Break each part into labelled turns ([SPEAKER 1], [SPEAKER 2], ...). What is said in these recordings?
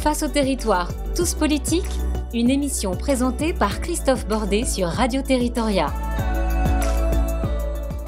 [SPEAKER 1] Face au territoire, tous politiques, une émission présentée par Christophe Bordet sur Radio Territoria.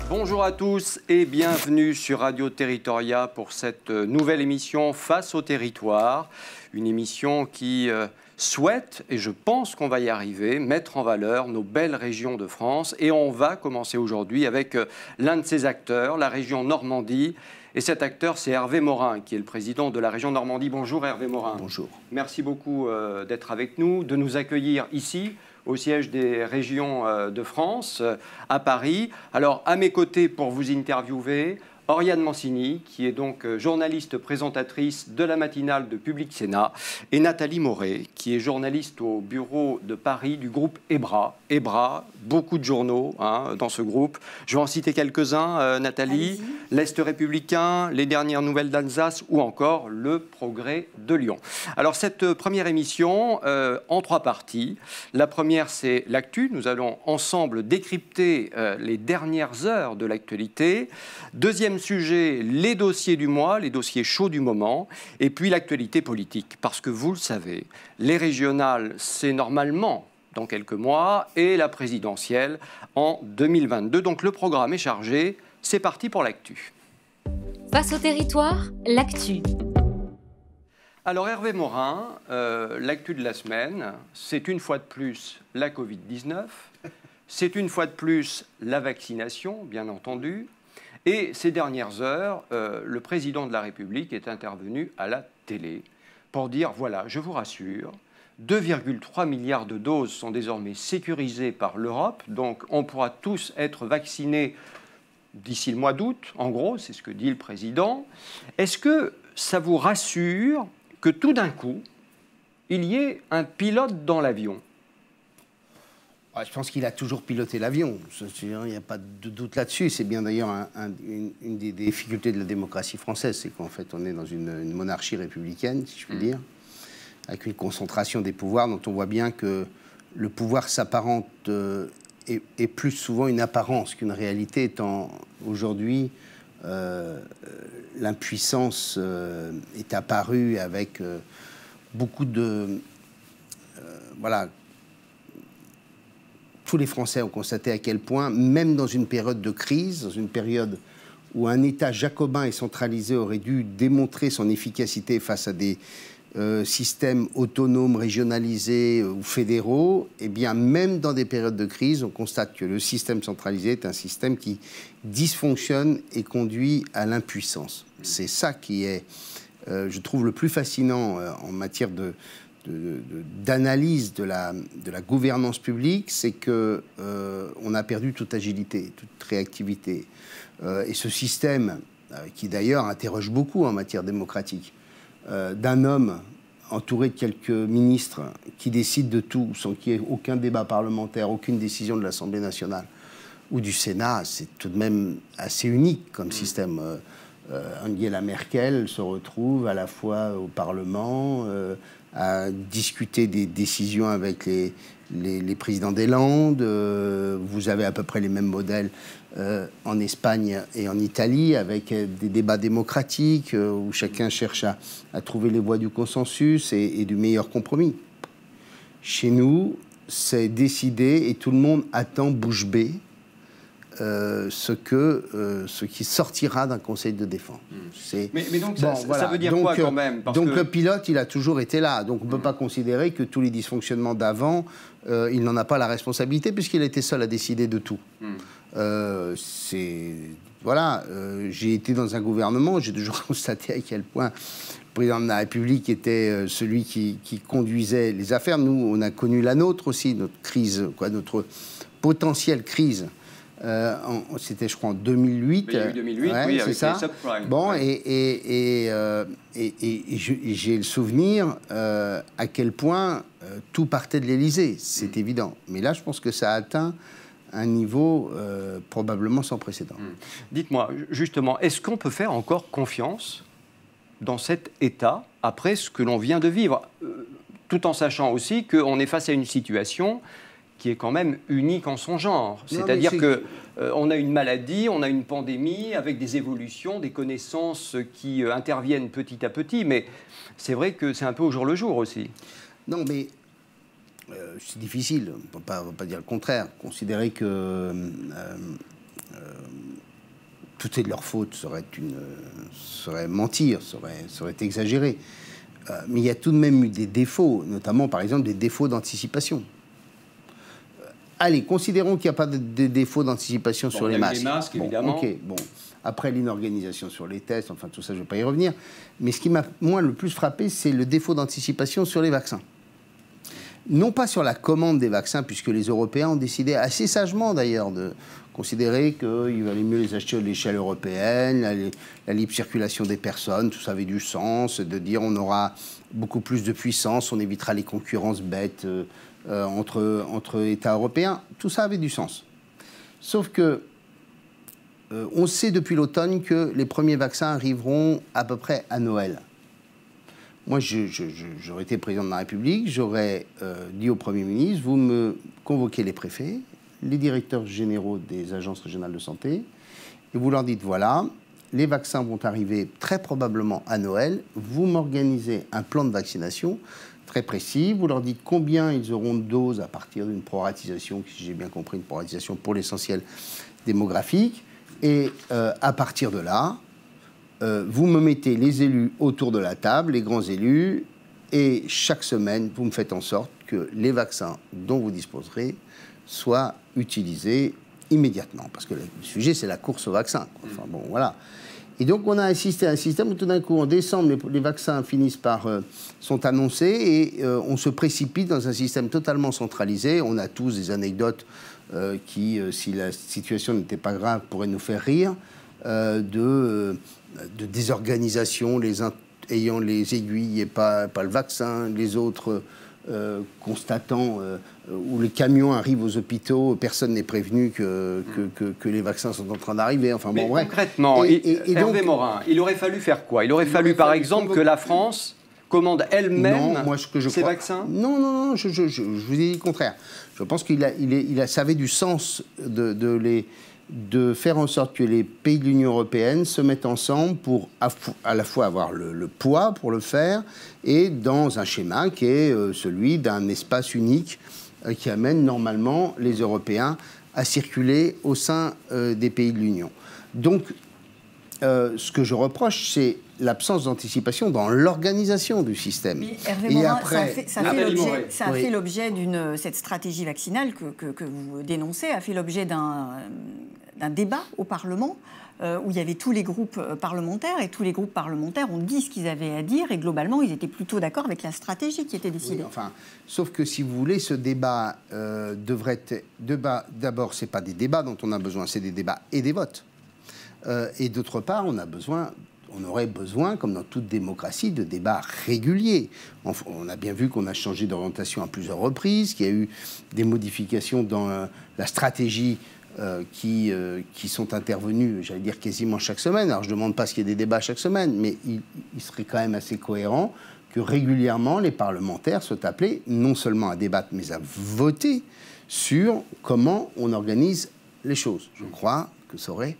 [SPEAKER 2] Bonjour à tous et bienvenue sur Radio Territoria pour cette nouvelle émission Face au territoire. Une émission qui souhaite, et je pense qu'on va y arriver, mettre en valeur nos belles régions de France. Et on va commencer aujourd'hui avec l'un de ses acteurs, la région Normandie. Et cet acteur, c'est Hervé Morin, qui est le président de la région Normandie. Bonjour Hervé Morin.
[SPEAKER 3] Bonjour.
[SPEAKER 2] Merci beaucoup d'être avec nous, de nous accueillir ici, au siège des régions de France, à Paris. Alors, à mes côtés, pour vous interviewer, Oriane Mancini, qui est donc journaliste présentatrice de la matinale de Public Sénat, et Nathalie Moret, qui est journaliste au bureau de Paris du groupe EBRA. EBRA, beaucoup de journaux dans ce groupe. Je vais en citer quelques-uns, Nathalie. L'Est républicain, les dernières nouvelles d'Alsace ou encore le Progrès de Lyon. Alors cette première émission en 3 parties. La première, c'est l'actu. Nous allons ensemble décrypter les dernières heures de l'actualité. Deuxième sujet, les dossiers du mois, les dossiers chauds du moment, et puis l'actualité politique. Parce que vous le savez, les régionales, c'est normalement dans quelques mois, et la présidentielle en 2022. Donc le programme est chargé. C'est parti pour l'actu.
[SPEAKER 1] Face au territoire, l'actu.
[SPEAKER 2] Alors Hervé Morin, l'actu de la semaine, c'est une fois de plus la Covid-19, c'est une fois de plus la vaccination, bien entendu. Et ces dernières heures, le président de la République est intervenu à la télé pour dire, voilà, je vous rassure, 2,3 milliards de doses sont désormais sécurisées par l'Europe, donc on pourra tous être vaccinés d'ici le mois d'août, en gros, c'est ce que dit le président. Est-ce que ça vous rassure que tout d'un coup, il y ait un pilote dans l'avion ?
[SPEAKER 3] Je pense qu'il a toujours piloté l'avion, il n'y a pas de doute là-dessus. C'est bien d'ailleurs une des difficultés de la démocratie française, c'est qu'en fait on est dans une monarchie républicaine, si je puis dire, avec une concentration des pouvoirs dont on voit bien que le pouvoir s'apparente est plus souvent une apparence qu'une réalité, étant aujourd'hui l'impuissance est apparue avec beaucoup de... voilà. Tous les Français ont constaté à quel point, même dans une période de crise, dans une période où un État jacobin et centralisé aurait dû démontrer son efficacité face à des systèmes autonomes, régionalisés ou fédéraux, eh bien, même dans des périodes de crise, on constate que le système centralisé est un système qui dysfonctionne et conduit à l'impuissance. C'est ça qui est, je trouve, le plus fascinant en matière d'analyse de la gouvernance publique, c'est que on a perdu toute agilité, toute réactivité. Et ce système, qui d'ailleurs interroge beaucoup en matière démocratique, d'un homme entouré de quelques ministres qui décident de tout sans qu'il y ait aucun débat parlementaire, aucune décision de l'Assemblée nationale ou du Sénat, c'est tout de même assez unique comme système. Angela Merkel se retrouve à la fois au Parlement, à discuter des décisions avec les présidents des Landes. Vous avez à peu près les mêmes modèles en Espagne et en Italie, avec des débats démocratiques où chacun cherche à trouver les voies du consensus et du meilleur compromis. Chez nous, c'est décidé et tout le monde attend bouche bée ce qui sortira d'un conseil de défense.
[SPEAKER 2] Mais donc ça veut dire quoi quand même ?
[SPEAKER 3] Donc le pilote, il a toujours été là. Donc on ne peut pas considérer que tous les dysfonctionnements d'avant, il n'en a pas la responsabilité puisqu'il était seul à décider de tout. Voilà, j'ai été dans un gouvernement, j'ai toujours constaté à quel point le président de la République était celui qui conduisait les affaires. Nous, on a connu la nôtre aussi, notre crise, notre potentielle crise. C'était, je crois, en 2008.
[SPEAKER 2] Il y a eu 2008,
[SPEAKER 3] ouais,
[SPEAKER 2] oui,
[SPEAKER 3] c'est
[SPEAKER 2] avec
[SPEAKER 3] ça.
[SPEAKER 2] les subprimes.
[SPEAKER 3] Bon, et j'ai le souvenir à quel point tout partait de l'Élysée, c'est évident. Mais là, je pense que ça a atteint un niveau probablement sans précédent.
[SPEAKER 2] Dites-moi, justement, est-ce qu'on peut faire encore confiance dans cet État après ce que l'on vient de vivre, tout en sachant aussi qu'on est face à une situation qui est quand même unique en son genre. C'est-à-dire que on a une maladie, on a une pandémie avec des évolutions, des connaissances qui interviennent petit à petit, mais c'est vrai que c'est un peu au jour le jour aussi.
[SPEAKER 3] Non, mais c'est difficile, on ne peut pas dire le contraire. Considérer que tout est de leur faute serait mentir, serait exagéré. Mais il y a tout de même eu des défauts, notamment par exemple des défauts d'anticipation. Allez, considérons qu'il n'y a pas de défauts d'anticipation sur les masques.
[SPEAKER 2] Les masques, évidemment.
[SPEAKER 3] Ok, bon. Après l'inorganisation sur les tests, enfin tout ça, je ne vais pas y revenir. Mais ce qui m'a, moi, le plus frappé, c'est le défaut d'anticipation sur les vaccins. Non pas sur la commande des vaccins, puisque les Européens ont décidé, assez sagement d'ailleurs, de considérer qu'il valait mieux les acheter à l'échelle européenne, la libre circulation des personnes, tout ça avait du sens, de dire on aura beaucoup plus de puissance, on évitera les concurrences bêtes entre États européens, tout ça avait du sens. Sauf que on sait depuis l'automne que les premiers vaccins arriveront à peu près à Noël. Moi, j'aurais été président de la République, j'aurais dit au Premier ministre, vous me convoquez les préfets, les directeurs généraux des agences régionales de santé, et vous leur dites, voilà, les vaccins vont arriver très probablement à Noël, vous m'organisez un plan de vaccination très précis, vous leur dites combien ils auront de doses à partir d'une proratisation, si j'ai bien compris, une proratisation pour l'essentiel démographique, et à partir de là, vous me mettez les élus autour de la table, les grands élus, et chaque semaine, vous me faites en sorte que les vaccins dont vous disposerez soient utilisés immédiatement. Parce que le sujet, c'est la course aux vaccins. Enfin, bon, voilà. Et donc, on a assisté à un système où tout d'un coup, en décembre, les vaccins sont annoncés et on se précipite dans un système totalement centralisé. On a tous des anecdotes qui, si la situation n'était pas grave, pourraient nous faire rire, de désorganisation, les uns ayant les aiguilles et pas le vaccin, les autres constatant où les camions arrivent aux hôpitaux, personne n'est prévenu que les vaccins sont en train d'arriver. Enfin,
[SPEAKER 2] mais
[SPEAKER 3] bon, bref.
[SPEAKER 2] Concrètement, Hervé Morin, il aurait fallu faire quoi? Il aurait fallu, par exemple, que la France commande elle-même ces vaccins?
[SPEAKER 3] Non, je vous ai dit le contraire. Je pense ça avait du sens de faire en sorte que les pays de l'Union européenne se mettent ensemble pour à la fois avoir le poids pour le faire et dans un schéma qui est celui d'un espace unique qui amène normalement les Européens à circuler au sein des pays de l'Union. Donc, ce que je reproche, c'est l'absence d'anticipation dans l'organisation du système.
[SPEAKER 4] Mais Hervé Morin, ça a fait l'objet d'une... Cette stratégie vaccinale que vous dénoncez a fait l'objet d'un débat au Parlement où il y avait tous les groupes parlementaires, et tous les groupes parlementaires ont dit ce qu'ils avaient à dire, et globalement, ils étaient plutôt d'accord avec la stratégie qui était décidée.
[SPEAKER 3] Oui, enfin, sauf que si vous voulez, ce débat devrait être... D'abord, ce n'est pas des débats dont on a besoin, c'est des débats et des votes. Et d'autre part, on aurait besoin, comme dans toute démocratie, de débats réguliers. On a bien vu qu'on a changé d'orientation à plusieurs reprises, qu'il y a eu des modifications dans la stratégie qui sont intervenues, j'allais dire, quasiment chaque semaine. Alors, je ne demande pas qu'il y ait des débats chaque semaine, mais il serait quand même assez cohérent que régulièrement, les parlementaires soient appelés non seulement à débattre, mais à voter sur comment on organise les choses. Je crois que ça aurait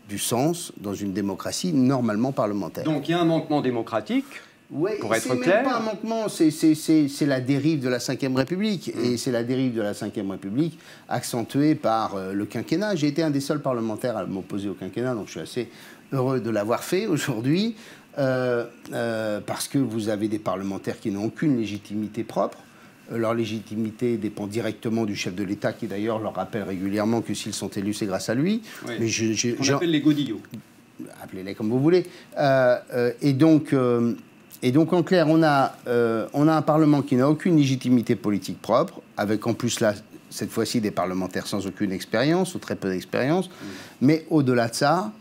[SPEAKER 3] du sens dans une démocratie normalement parlementaire.
[SPEAKER 2] Donc il y a un manquement démocratique, pour être clair.
[SPEAKER 3] C'est même pas un manquement, c'est la dérive de la Ve République. Et c'est la dérive de la Ve République accentuée par le quinquennat. J'ai été un des seuls parlementaires à m'opposer au quinquennat, donc je suis assez heureux de l'avoir fait aujourd'hui, parce que vous avez des parlementaires qui n'ont aucune légitimité propre. Leur légitimité dépend directement du chef de l'État, qui d'ailleurs leur rappelle régulièrement que s'ils sont élus, c'est grâce à lui.
[SPEAKER 2] Oui. Mais on appelle les godillots.
[SPEAKER 3] Appelez-les comme vous voulez. Et donc, en clair, on a un Parlement qui n'a aucune légitimité politique propre, avec en plus, là, cette fois-ci, des parlementaires sans aucune expérience, ou très peu d'expérience. Mais au-delà de ça,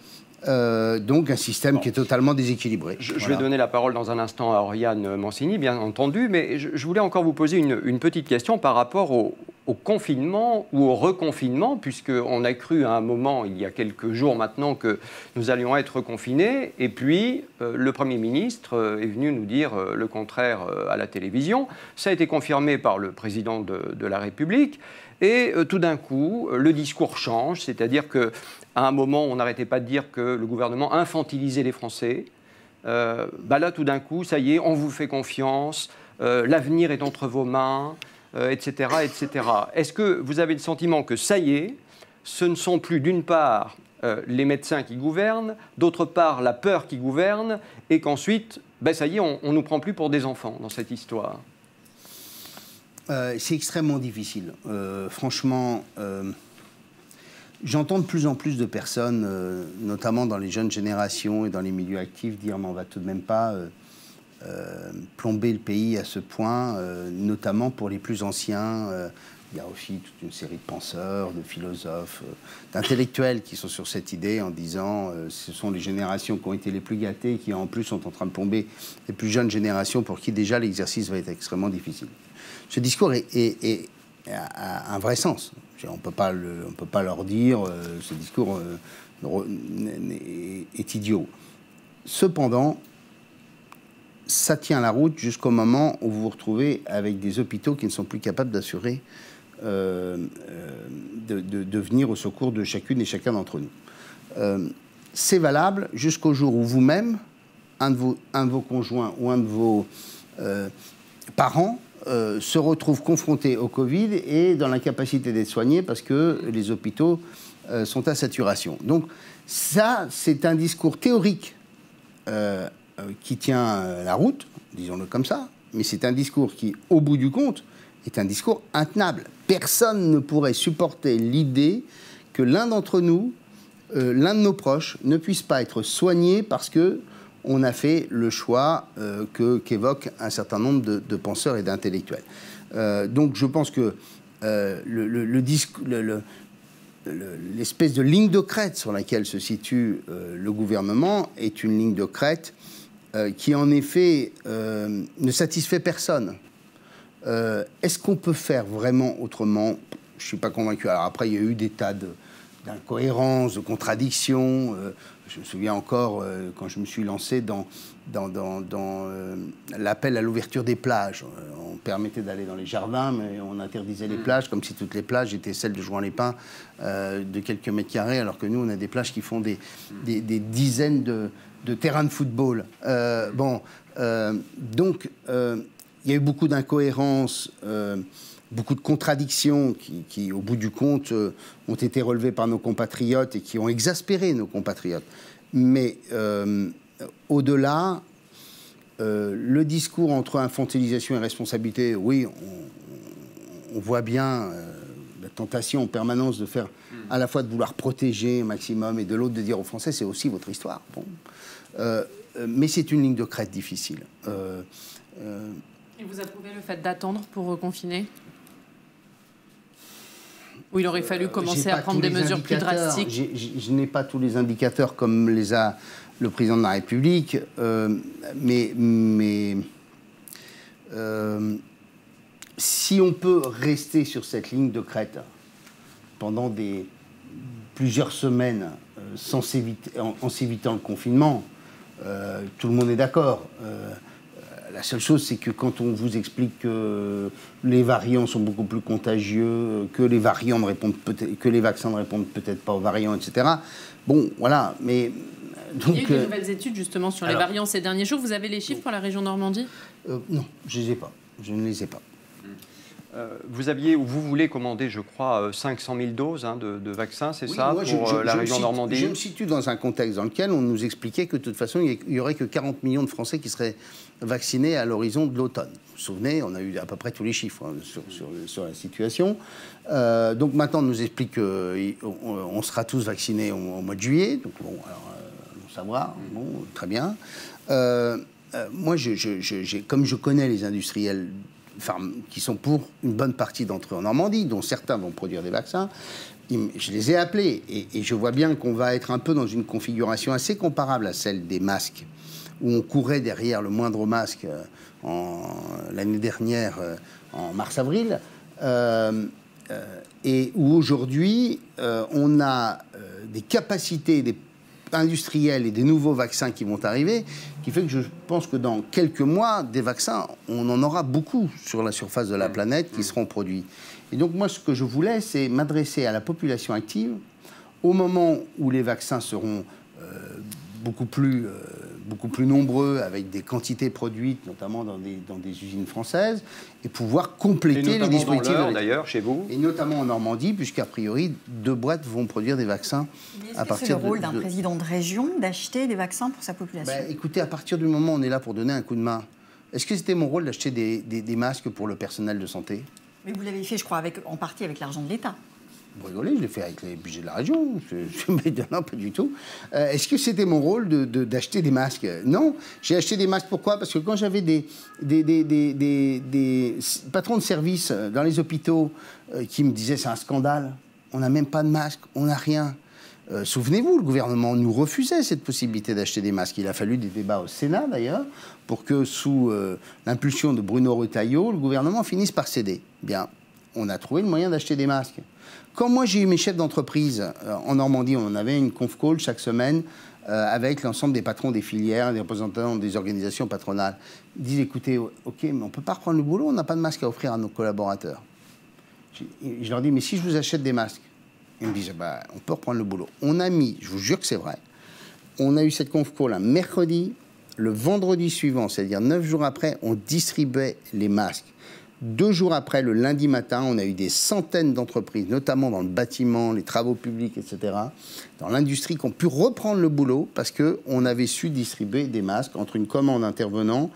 [SPEAKER 3] donc un système qui est totalement déséquilibré.
[SPEAKER 2] Je vais donner la parole dans un instant à Oriane Mancini, bien entendu, mais je voulais encore vous poser une petite question par rapport au confinement ou au reconfinement, puisqu'on a cru à un moment, il y a quelques jours maintenant, que nous allions être confinés, et puis le Premier ministre est venu nous dire le contraire à la télévision. Ça a été confirmé par le président de la République, et tout d'un coup, le discours change, c'est-à-dire qu'à un moment, on n'arrêtait pas de dire que le gouvernement infantilisait les Français. Là, tout d'un coup, ça y est, on vous fait confiance, l'avenir est entre vos mains, etc., etc. Est-ce que vous avez le sentiment que ça y est, ce ne sont plus d'une part les médecins qui gouvernent, d'autre part la peur qui gouverne, et qu'ensuite, ça y est, on ne nous prend plus pour des enfants dans cette histoire?
[SPEAKER 3] C'est extrêmement difficile. Franchement, j'entends de plus en plus de personnes, notamment dans les jeunes générations et dans les milieux actifs, dire « mais on ne va tout de même pas plomber le pays à ce point, notamment pour les plus anciens ». Il y a aussi toute une série de penseurs, de philosophes, d'intellectuels qui sont sur cette idée en disant ce sont les générations qui ont été les plus gâtées qui en plus sont en train de plomber les plus jeunes générations pour qui déjà l'exercice va être extrêmement difficile. Ce discours a un vrai sens. On ne peut pas leur dire ce discours est idiot. Cependant, ça tient la route jusqu'au moment où vous vous retrouvez avec des hôpitaux qui ne sont plus capables d'assurer de venir au secours de chacune et chacun d'entre nous. C'est valable jusqu'au jour où vous-même, un de vos conjoints ou un de vos parents se retrouve confronté au Covid et dans l'incapacité d'être soigné parce que les hôpitaux sont à saturation. Donc ça, c'est un discours théorique qui tient la route, disons-le comme ça, mais c'est un discours qui, au bout du compte, est un discours intenable. Personne ne pourrait supporter l'idée que l'un d'entre nous, l'un de nos proches, ne puisse pas être soigné parce que on a fait le choix qu'évoquent un certain nombre de penseurs et d'intellectuels. Donc je pense que l'espèce de ligne de crête sur laquelle se situe le gouvernement est une ligne de crête qui, en effet, ne satisfait personne. Est-ce qu'on peut faire vraiment autrement? Je ne suis pas convaincu. Alors après, il y a eu des tas d'incohérences, de contradictions. Je me souviens encore quand je me suis lancé dans l'appel à l'ouverture des plages. On permettait d'aller dans les jardins, mais on interdisait les plages, comme si toutes les plages étaient celles de Jouan-les-Pins de quelques mètres carrés, alors que nous, on a des plages qui font des dizaines de terrains de football. Donc, il y a eu beaucoup d'incohérences, beaucoup de contradictions qui, au bout du compte, ont été relevées par nos compatriotes et qui ont exaspéré nos compatriotes. Mais au-delà, le discours entre infantilisation et responsabilité, oui, on voit bien la tentation en permanence de faire à la fois de vouloir protéger un maximum et de l'autre de dire aux Français c'est aussi votre histoire. Bon. Mais c'est une ligne de crête difficile.
[SPEAKER 5] Et vous approuvez le fait d'attendre pour reconfiner ? Ou il aurait fallu commencer à prendre des mesures plus drastiques?
[SPEAKER 3] Je n'ai pas tous les indicateurs comme les a le président de la République, mais si on peut rester sur cette ligne de crête pendant plusieurs semaines en s'évitant le confinement, tout le monde est d'accord. La seule chose, c'est que quand on vous explique que les variants sont beaucoup plus contagieux, que les vaccins ne répondent peut-être pas aux variants, etc. Bon, voilà, mais... Donc,
[SPEAKER 5] il y a eu de nouvelles études, justement, sur les variants ces derniers jours. Vous avez les chiffres pour la région Normandie?
[SPEAKER 3] Non, je ne les ai pas. Je ne les ai pas.
[SPEAKER 2] Vous voulez commander, je crois, 500 000 doses de vaccins, c'est ça, pour la région Normandie?
[SPEAKER 3] Je me situe dans un contexte dans lequel on nous expliquait que de toute façon, il n'y aurait que 40 millions de Français qui seraient vaccinés à l'horizon de l'automne. Vous vous souvenez, on a eu à peu près tous les chiffres sur la situation. Donc maintenant, on nous explique qu'on sera tous vaccinés au mois de juillet. Donc bon, alors, on savoir, bon, très bien. Moi, comme je connais les industriels qui sont pour une bonne partie d'entre eux en Normandie, dont certains vont produire des vaccins, je les ai appelés et je vois bien qu'on va être un peu dans une configuration assez comparable à celle des masques, où on courait derrière le moindre masque l'année dernière, en mars-avril. et où aujourd'hui, on a des capacités industrielles et des nouveaux vaccins qui vont arriver, qui fait que je pense que dans quelques mois, des vaccins, on en aura beaucoup sur la surface de la planète qui seront produits. Et donc moi, ce que je voulais, c'est m'adresser à la population active au moment où les vaccins seront beaucoup plus nombreux, avec des quantités produites, notamment dans des usines françaises, et pouvoir compléter les dispositifs.
[SPEAKER 2] D'ailleurs, chez vous.
[SPEAKER 3] Et notamment en Normandie, puisqu'a priori, 2 boîtes vont produire des vaccins à partir de...
[SPEAKER 4] C'est le rôle d'un président de région d'acheter des vaccins pour sa population?
[SPEAKER 3] Écoutez, à partir du moment où on est là pour donner un coup de main, est-ce que c'était mon rôle d'acheter des masques pour le personnel de santé?
[SPEAKER 4] Mais vous l'avez fait, je crois, en partie avec l'argent de l'État.
[SPEAKER 3] Vous rigolez, je l'ai fait avec les budgets de la région. Non, pas du tout. Est-ce que c'était mon rôle d'acheter des masques? Non. J'ai acheté des masques, pourquoi? Parce que quand j'avais des patrons de service dans les hôpitaux qui me disaient c'est un scandale, on n'a même pas de masques, on n'a rien. Souvenez-vous, le gouvernement nous refusait cette possibilité d'acheter des masques. Il a fallu des débats au Sénat, d'ailleurs, pour que, sous l'impulsion de Bruno Retailleau, le gouvernement finisse par céder. Bien, on a trouvé le moyen d'acheter des masques. Quand moi, j'ai eu mes chefs d'entreprise en Normandie, on avait une conf call chaque semaine avec l'ensemble des patrons des filières, des représentants des organisations patronales. Ils disent, écoutez, OK, mais on ne peut pas reprendre le boulot, on n'a pas de masques à offrir à nos collaborateurs. Je leur dis, mais si je vous achète des masques? Ils me disent, on peut reprendre le boulot. On a mis, je vous jure que c'est vrai, on a eu cette conf call un mercredi, le vendredi suivant, c'est-à-dire 9 jours après, on distribuait les masques. 2 jours après, le lundi matin, on a eu des centaines d'entreprises, notamment dans le bâtiment, les travaux publics, etc., dans l'industrie, qui ont pu reprendre le boulot parce qu'on avait su distribuer des masques entre une commande intervenant.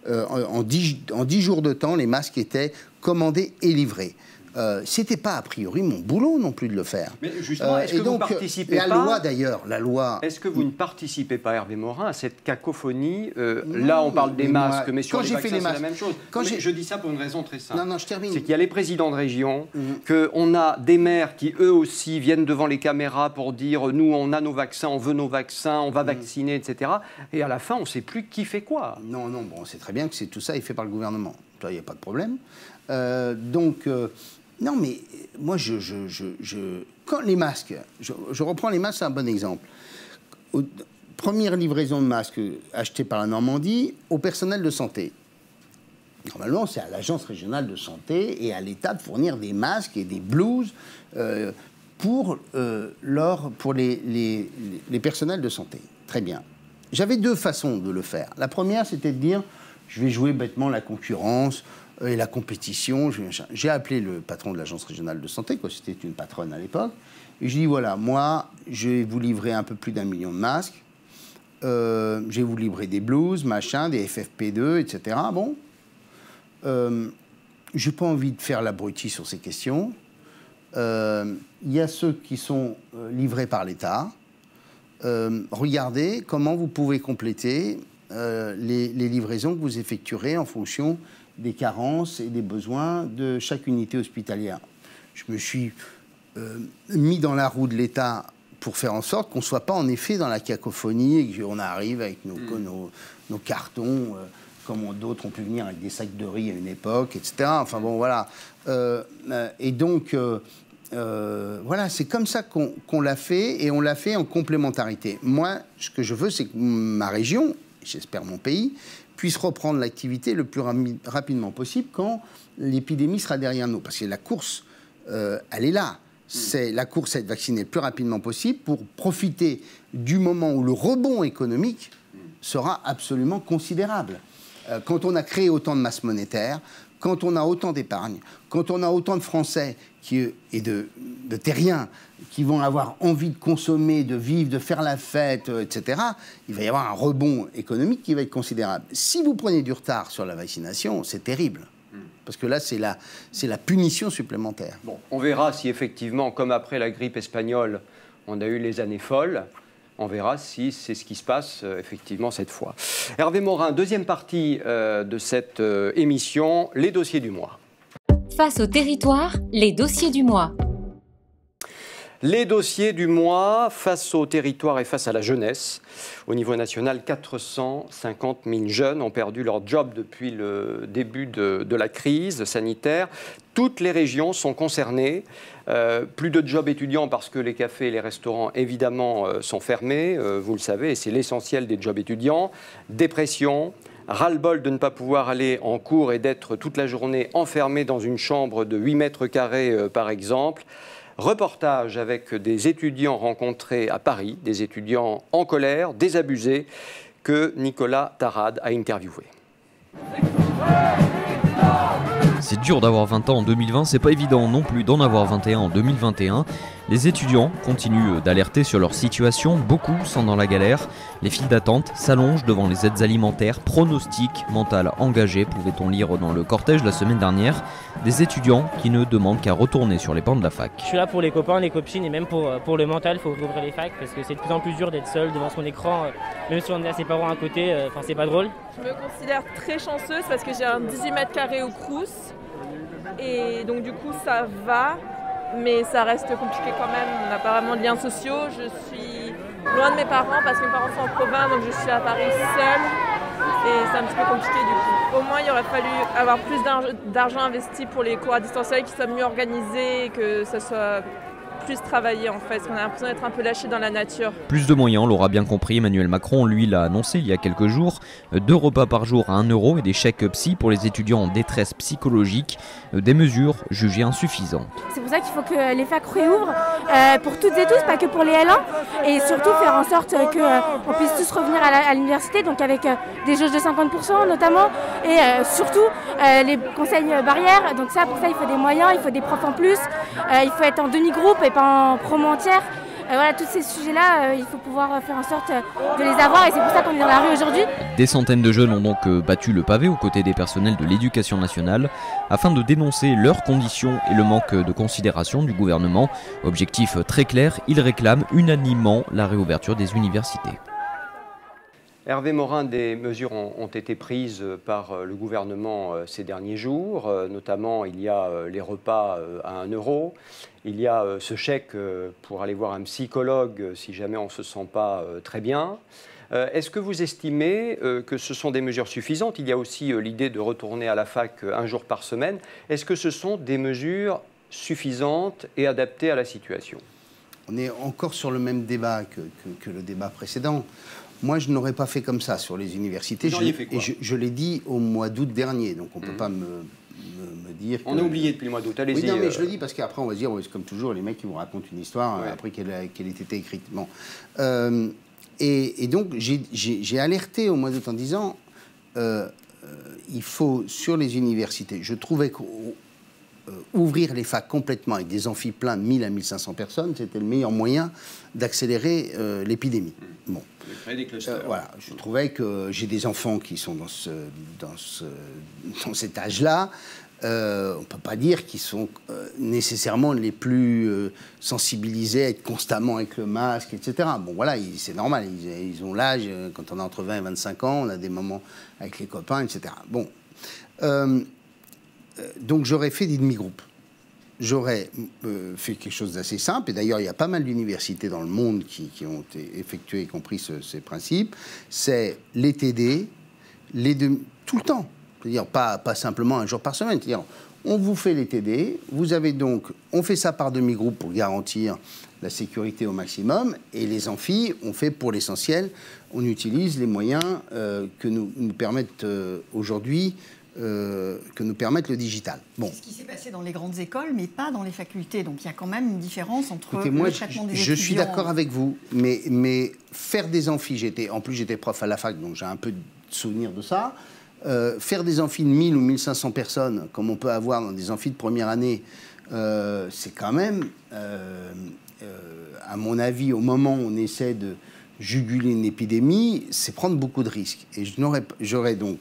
[SPEAKER 3] En 10 jours de temps, les masques étaient commandés et livrés. C'était pas a priori mon boulot non plus de le faire.
[SPEAKER 2] Mais justement, est-ce que vous participez pas...
[SPEAKER 3] La loi d'ailleurs, la loi...
[SPEAKER 2] Est-ce que vous ne participez pas, Hervé Morin, à cette cacophonie là, on parle des masques, mais sur les vaccins, c'est la même chose. Je dis ça pour une raison très simple.
[SPEAKER 3] Non, je termine.
[SPEAKER 2] C'est qu'il y a les présidents de région, qu'on a des maires qui, eux aussi, viennent devant les caméras pour dire « Nous, on a nos vaccins, on veut nos vaccins, on va vacciner, etc. » Et à la fin, on ne sait plus qui fait quoi.
[SPEAKER 3] Non, bon, on sait très bien que tout ça est fait par le gouvernement. Il n'y a pas de problème. Non, mais moi, quand les masques, je reprends les masques, c'est un bon exemple. Première livraison de masques achetée par la Normandie au personnel de santé. Normalement, c'est à l'Agence régionale de santé et à l'État de fournir des masques et des blouses pour les personnels de santé. Très bien. J'avais 2 façons de le faire. La première, c'était de dire, je vais jouer bêtement la concurrence et la compétition. J'ai appelé le patron de l'Agence régionale de santé, quoi, c'était une patronne à l'époque, et je dis, voilà, moi, je vais vous livrer un peu plus d'1 million de masques, je vais vous livrer des blouses, machin, des FFP2, etc. Bon, j'ai pas envie de faire l'abruti sur ces questions. Il y a ceux qui sont livrés par l'État. Regardez comment vous pouvez compléter les livraisons que vous effectuerez en fonction des carences et des besoins de chaque unité hospitalière. Je me suis mis dans la roue de l'État pour faire en sorte qu'on ne soit pas en effet dans la cacophonie et qu'on arrive avec nos cartons, comme d'autres ont pu venir avec des sacs de riz à une époque, etc. Enfin bon, voilà. Et donc, voilà, c'est comme ça qu'on l'a fait, et on l'a fait en complémentarité. Moi, ce que je veux, c'est que ma région, j'espère mon pays, puisse reprendre l'activité le plus rapidement possible quand l'épidémie sera derrière nous. Parce que la course, elle est là. C'est la course à être vacciné le plus rapidement possible pour profiter du moment où le rebond économique sera absolument considérable. Quand on a créé autant de masse monétaire, quand on a autant d'épargne, quand on a autant de Français et de terriens qui vont avoir envie de consommer, de vivre, de faire la fête, etc., il va y avoir un rebond économique qui va être considérable. Si vous prenez du retard sur la vaccination, c'est terrible. Parce que là, c'est la punition supplémentaire.
[SPEAKER 2] Bon, on verra si effectivement, comme après la grippe espagnole, on a eu les années folles. On verra si c'est ce qui se passe effectivement cette fois. Hervé Morin, deuxième partie de cette émission, les dossiers du mois.
[SPEAKER 1] Face au territoire, les dossiers du mois.
[SPEAKER 2] Les dossiers du mois face au territoire et face à la jeunesse. Au niveau national, 450 000 jeunes ont perdu leur job depuis le début de la crise sanitaire. Toutes les régions sont concernées. Plus de jobs étudiants parce que les cafés et les restaurants, évidemment, sont fermés, vous le savez, et c'est l'essentiel des jobs étudiants. Dépression, ras-le-bol de ne pas pouvoir aller en cours et d'être toute la journée enfermé dans une chambre de 8 mètres carrés, par exemple. Reportage avec des étudiants rencontrés à Paris, des étudiants en colère, désabusés, que Nicolas Tarade a interviewé.
[SPEAKER 6] C'est dur d'avoir 20 ans en 2020, c'est pas évident non plus d'en avoir 21 en 2021. Les étudiants continuent d'alerter sur leur situation, beaucoup sont dans la galère. Les files d'attente s'allongent devant les aides alimentaires, pronostic mental engagé, pouvait-on lire dans le cortège la semaine dernière. Des étudiants qui ne demandent qu'à retourner sur les bancs de la fac.
[SPEAKER 7] Je suis là pour les copains, les copines et même pour le mental, il faut rouvrir les facs parce que c'est de plus en plus dur d'être seul devant son écran, même si on a ses parents à côté, c'est pas drôle.
[SPEAKER 8] Je me considère très chanceuse parce que j'ai un 18 mètres carrés au Crous et donc du coup ça va. Mais ça reste compliqué quand même, on n'a pas vraiment de liens sociaux. Je suis loin de mes parents parce que mes parents sont en province, donc je suis à Paris seule. Et c'est un petit peu compliqué du coup. Au moins, il aurait fallu avoir plus d'argent investi pour les cours à distanciel, qui soient mieux organisés, que ça soit plus travaillé en fait, parce qu'on a l'impression d'être un peu lâché dans la nature.
[SPEAKER 6] Plus de moyens, on l'aura bien compris, Emmanuel Macron, lui, l'a annoncé il y a quelques jours. 2 repas par jour à 1 € et des chèques psy pour les étudiants en détresse psychologique. Des mesures jugées insuffisantes.
[SPEAKER 9] C'est pour ça qu'il faut que les facs réouvrent pour toutes et tous, pas que pour les L1. Et surtout faire en sorte qu'on puisse tous revenir à l'université, donc avec des jauges de 50% notamment. Et surtout les consignes barrières. Donc ça, pour ça, il faut des moyens, il faut des profs en plus. Il faut être en demi-groupe et pas en promo entière. Voilà, tous ces sujets-là, il faut pouvoir faire en sorte de les avoir et c'est pour ça qu'on est dans la rue aujourd'hui.
[SPEAKER 6] Des centaines de jeunes ont donc battu le pavé aux côtés des personnels de l'éducation nationale afin de dénoncer leurs conditions et le manque de considération du gouvernement. Objectif très clair, ils réclament unanimement la réouverture des universités.
[SPEAKER 2] Hervé Morin, des mesures ont été prises par le gouvernement ces derniers jours. Notamment, il y a les repas à 1 €. Il y a ce chèque pour aller voir un psychologue si jamais on ne se sent pas très bien. Est-ce que vous estimez que ce sont des mesures suffisantes? Il y a aussi l'idée de retourner à la fac 1 jour par semaine. Est-ce que ce sont des mesures suffisantes et adaptées à la situation?
[SPEAKER 3] On est encore sur le même débat que le débat précédent. Moi, je n'aurais pas fait comme ça sur les universités. Je l'ai dit au mois d'août dernier, donc on ne peut pas me dire...
[SPEAKER 2] On a oublié depuis le mois d'août, allez-y.
[SPEAKER 3] Oui, non, mais je le dis parce qu'après, on va se dire, comme toujours, les mecs qui vous racontent une histoire après qu'elle ait été écrite. Bon. Et donc, j'ai alerté au mois d'août en disant, il faut, sur les universités, je trouvais qu'ouvrir les facs complètement avec des amphis pleins de 1000 à 1500 personnes, c'était le meilleur moyen d'accélérer l'épidémie. Bon. Voilà, je trouvais que j'ai des enfants qui sont dans cet âge-là. On ne peut pas dire qu'ils sont nécessairement les plus sensibilisés à être constamment avec le masque, etc. Bon, voilà, c'est normal. Ils ont l'âge, quand on a entre 20 et 25 ans, on a des moments avec les copains, etc. Bon. Donc, j'aurais fait des demi-groupes. J'aurais fait quelque chose d'assez simple, et d'ailleurs il y a pas mal d'universités dans le monde qui ont effectué et compris ces principes, c'est les TD, tout le temps, c'est-à-dire pas simplement 1 jour par semaine, c'est-à-dire on vous fait les TD, vous avez donc, on fait ça par demi-groupe pour garantir la sécurité au maximum, et les amphis, on fait pour l'essentiel, on utilise les moyens que nous permettent aujourd'hui que nous permette le digital. Bon.
[SPEAKER 4] C'est ce qui s'est passé dans les grandes écoles, mais pas dans les facultés. Donc il y a quand même une différence entre
[SPEAKER 3] le traitement des étudiants. Je suis d'accord avec vous, mais faire des amphis, en plus j'étais prof à la fac, donc j'ai un peu de souvenir de ça. Faire des amphis de 1000 ou 1500 personnes, comme on peut avoir dans des amphis de première année, c'est quand même, à mon avis, au moment où on essaie de juguler une épidémie, c'est prendre beaucoup de risques. Et j'aurais donc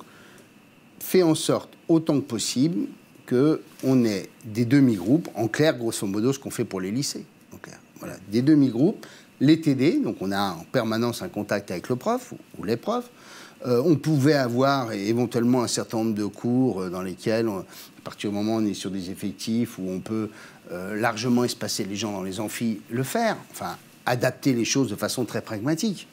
[SPEAKER 3] fait en sorte, autant que possible, qu'on ait des demi-groupes, en clair, grosso modo, ce qu'on fait pour les lycées. En clair. Voilà, des demi-groupes, les TD, donc on a en permanence un contact avec le prof ou les profs, On pouvait avoir éventuellement un certain nombre de cours dans lesquels, à partir du moment où on est sur des effectifs, où on peut largement espacer les gens dans les amphis, le faire. Enfin, adapter les choses de façon très pragmatique.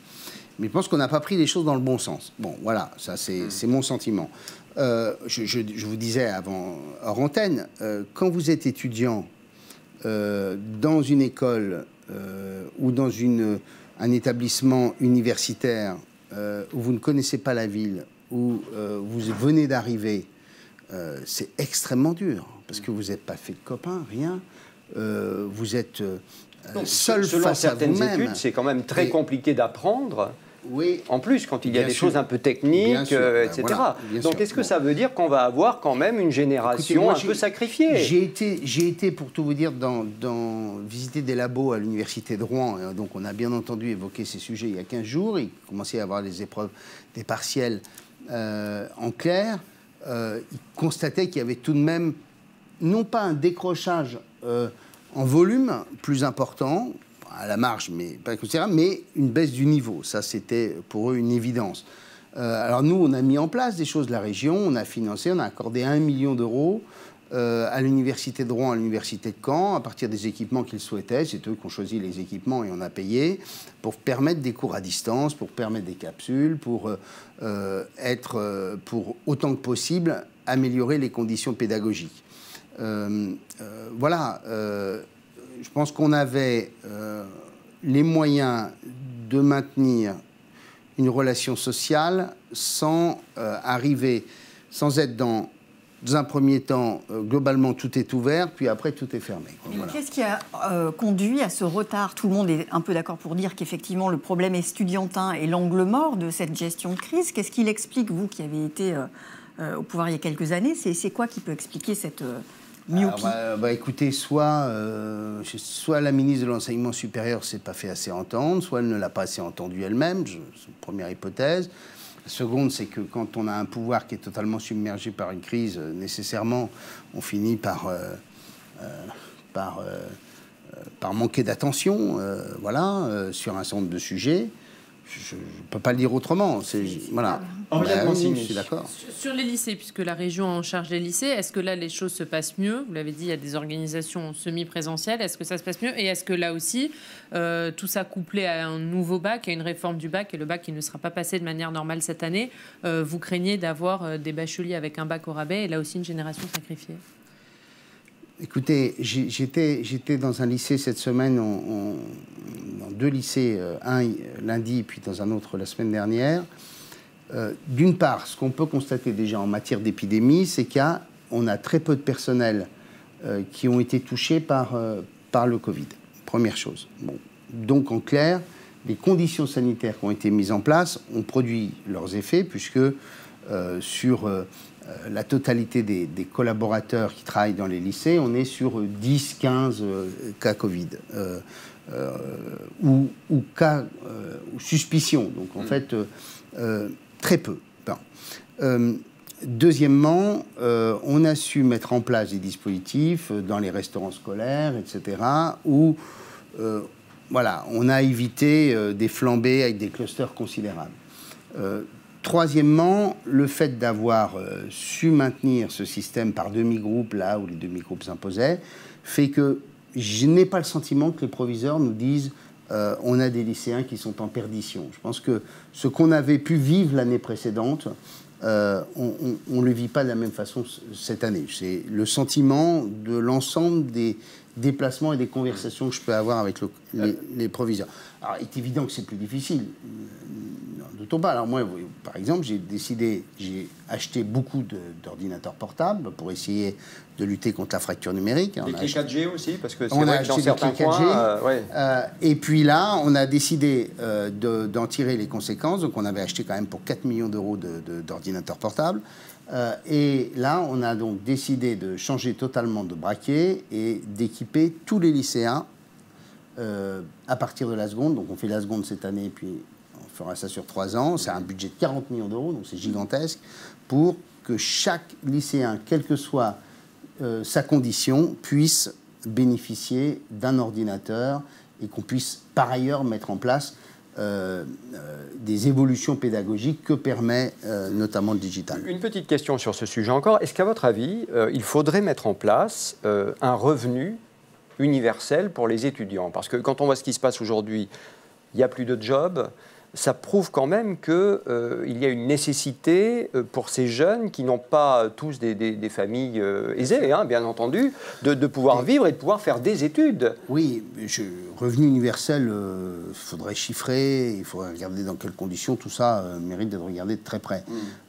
[SPEAKER 3] Mais je pense qu'on n'a pas pris les choses dans le bon sens. Bon, voilà, ça c'est mon sentiment. Je vous disais avant, hors antenne, quand vous êtes étudiant dans une école ou dans un établissement universitaire où vous ne connaissez pas la ville, où vous venez d'arriver, c'est extrêmement dur, parce que vous n'êtes pas fait de copains, rien. Vous êtes seul face à vous-même.
[SPEAKER 2] Selon certaines études, c'est quand même très compliqué d'apprendre.
[SPEAKER 3] Oui.
[SPEAKER 2] En plus, quand il y a des choses un peu techniques, etc.
[SPEAKER 3] Voilà,
[SPEAKER 2] donc, est-ce que ça veut dire qu'on va avoir quand même une génération un peu sacrifiée?
[SPEAKER 3] J'ai été, pour tout vous dire, visiter des labos à l'université de Rouen. Donc, on a bien entendu évoqué ces sujets il y a 15 jours. Il commençait à y avoir les épreuves, des partiels en clair. Il constatait qu'il y avait tout de même, non pas un décrochage en volume plus important, à la marge, mais pas considérable, mais une baisse du niveau. Ça, c'était pour eux une évidence. Alors nous, on a mis en place des choses de la région, on a financé, on a accordé 1 million d'euros à l'université de Rouen, à l'université de Caen, à partir des équipements qu'ils souhaitaient. C'est eux qui ont choisi les équipements et on a payé, pour permettre des cours à distance, pour permettre des capsules, pour autant que possible, améliorer les conditions pédagogiques. Voilà. Je pense qu'on avait les moyens de maintenir une relation sociale sans être dans un premier temps, globalement, tout est ouvert, puis après, tout est fermé.
[SPEAKER 4] Voilà. Qu'est-ce qui a conduit à ce retard? Tout le monde est un peu d'accord pour dire qu'effectivement, le problème estudiantin est l'angle mort de cette gestion de crise. Qu'est-ce qui l'explique, vous qui avez été au pouvoir il y a quelques années? C'est quoi qui peut expliquer cette...
[SPEAKER 3] écoutez, soit la ministre de l'Enseignement supérieur ne s'est pas fait assez entendre, soit elle ne l'a pas assez entendu elle-même, c'est une première hypothèse. La seconde, c'est que quand on a un pouvoir qui est totalement submergé par une crise, nécessairement, on finit par manquer d'attention sur un certain nombre de sujets. Je ne peux pas le dire autrement. Voilà.
[SPEAKER 2] Je
[SPEAKER 3] suis d'accord.
[SPEAKER 5] Sur les lycées, puisque la région en charge des lycées, est-ce que là, les choses se passent mieux? Vous l'avez dit, il y a des organisations semi-présentielles. Est-ce que ça se passe mieux? Et est-ce que là aussi, tout ça couplé à un nouveau bac, à une réforme du bac, et le bac qui ne sera pas passé de manière normale cette année, vous craignez d'avoir des bacheliers avec un bac au rabais et là aussi une génération sacrifiée?
[SPEAKER 3] Écoutez, j'étais dans un lycée cette semaine, dans 2 lycées, un lundi, puis dans un autre la semaine dernière. D'une part, ce qu'on peut constater déjà en matière d'épidémie, c'est qu'on a très peu de personnel qui ont été touchés par le Covid. Première chose. Bon. Donc, en clair, les conditions sanitaires qui ont été mises en place ont produit leurs effets, puisque sur la totalité des collaborateurs qui travaillent dans les lycées, on est sur 10-15 cas Covid ou cas ou suspicion. Donc en fait, très peu. Bon. Deuxièmement, on a su mettre en place des dispositifs dans les restaurants scolaires, etc., où on a évité des flambées avec des clusters considérables. Troisièmement, le fait d'avoir su maintenir ce système par demi-groupe, là où les demi-groupes s'imposaient, fait que je n'ai pas le sentiment que les proviseurs nous disent on a des lycéens qui sont en perdition. Je pense que ce qu'on avait pu vivre l'année précédente, on ne le vit pas de la même façon cette année. C'est le sentiment de l'ensemble des déplacements et des conversations que je peux avoir avec les proviseurs. Alors, il est évident que c'est plus difficile. Ne doutons pas. Alors moi, par exemple, j'ai acheté beaucoup d'ordinateurs portables pour essayer de lutter contre la fracture numérique.
[SPEAKER 2] Les clés 4G aussi, parce que c'est
[SPEAKER 3] vrai
[SPEAKER 2] que dans certains coins...
[SPEAKER 3] et puis là, on a décidé d'en tirer les conséquences. Donc on avait acheté quand même pour 4 millions d'euros d'ordinateurs portables. Et là, on a donc décidé de changer totalement de braquet et d'équiper tous les lycéens à partir de la seconde. Donc on fait la seconde cette année, puis on fera ça sur 3 ans. C'est un budget de 40 millions d'euros, donc c'est gigantesque, pour que chaque lycéen, quelle que soit sa condition, puisse bénéficier d'un ordinateur et qu'on puisse par ailleurs mettre en place des évolutions pédagogiques que permet notamment le digital.
[SPEAKER 2] Une petite question sur ce sujet encore. Est-ce qu'à votre avis, il faudrait mettre en place un revenu universel pour les étudiants? Parce que quand on voit ce qui se passe aujourd'hui, il n'y a plus de jobs. Ça prouve quand même qu'il y a une nécessité pour ces jeunes qui n'ont pas tous des familles aisées, hein, bien entendu, de pouvoir vivre et de pouvoir faire des études.
[SPEAKER 3] Oui, revenu universel, il faudrait chiffrer, il faudrait regarder dans quelles conditions, tout ça mérite d'être regardé de très près.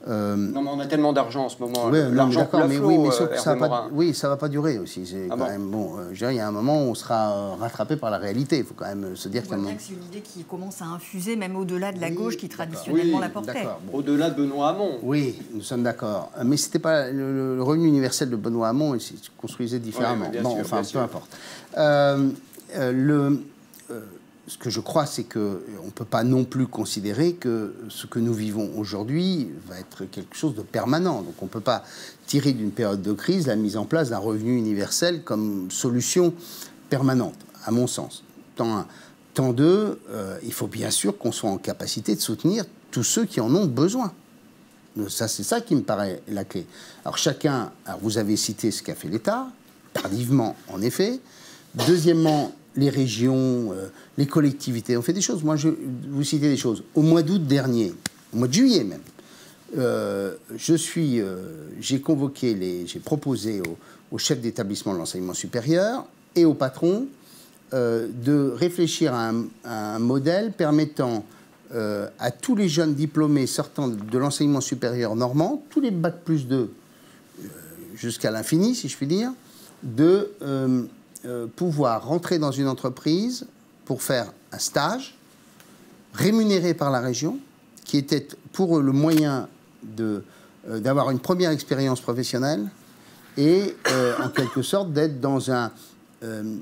[SPEAKER 2] Non, mais on a tellement d'argent en ce moment.
[SPEAKER 3] Oui,
[SPEAKER 2] l'argent coule à flot,
[SPEAKER 3] oui, mais sauf que ça ne va pas durer aussi. Il y a un moment où on sera rattrapé par la réalité. Il faut quand même se dire
[SPEAKER 4] que c'est une idée qui commence à infuser, même au-delà de la gauche qui traditionnellement la portait.
[SPEAKER 2] Bon. Au-delà de Benoît Hamon.
[SPEAKER 3] Oui, nous sommes d'accord. Mais ce n'était pas le revenu universel de Benoît Hamon, il se construisait différemment.
[SPEAKER 2] Oui,
[SPEAKER 3] bon, enfin, peu importe. Ce que je crois, c'est qu'on ne peut pas non plus considérer que ce que nous vivons aujourd'hui va être quelque chose de permanent. Donc on ne peut pas tirer d'une période de crise la mise en place d'un revenu universel comme solution permanente, à mon sens. Tant deux, il faut bien sûr qu'on soit en capacité de soutenir tous ceux qui en ont besoin. C'est ça qui me paraît la clé. Alors vous avez cité ce qu'a fait l'État, tardivement en effet. Deuxièmement, les régions, les collectivités ont fait des choses. Moi, vous citez des choses. Au mois d'août dernier, au mois de juillet même, j'ai proposé aux chefs d'établissement de l'enseignement supérieur et aux patrons de réfléchir à un modèle permettant à tous les jeunes diplômés sortant de l'enseignement supérieur normand, tous les bac+2 jusqu'à l'infini, si je puis dire, de pouvoir rentrer dans une entreprise pour faire un stage rémunéré par la région, qui était pour eux le moyen d'avoir une première expérience professionnelle et en quelque sorte d'être dans une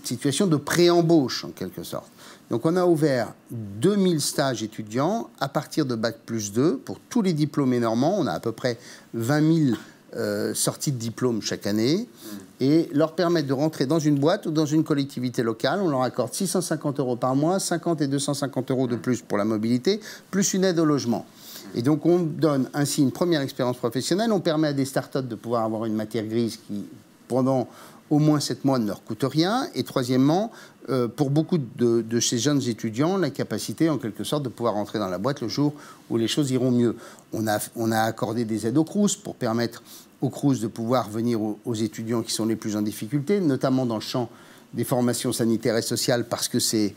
[SPEAKER 3] situation de pré-embauche en quelque sorte. Donc on a ouvert 2000 stages étudiants à partir de bac+2 pour tous les diplômés normands. On a à peu près 20 000 sorties de diplôme chaque année et leur permettre de rentrer dans une boîte ou dans une collectivité locale. On leur accorde 650 € par mois, 50 et 250 € de plus pour la mobilité, plus une aide au logement. Et donc on donne ainsi une première expérience professionnelle. On permet à des startups de pouvoir avoir une matière grise qui, pendant au moins 7 mois, ne leur coûte rien. Et troisièmement, pour beaucoup de ces jeunes étudiants, la capacité, en quelque sorte, de pouvoir rentrer dans la boîte le jour où les choses iront mieux. On a accordé des aides aux Crous pour permettre aux Crous de pouvoir venir aux étudiants qui sont les plus en difficulté, notamment dans le champ des formations sanitaires et sociales, parce que ce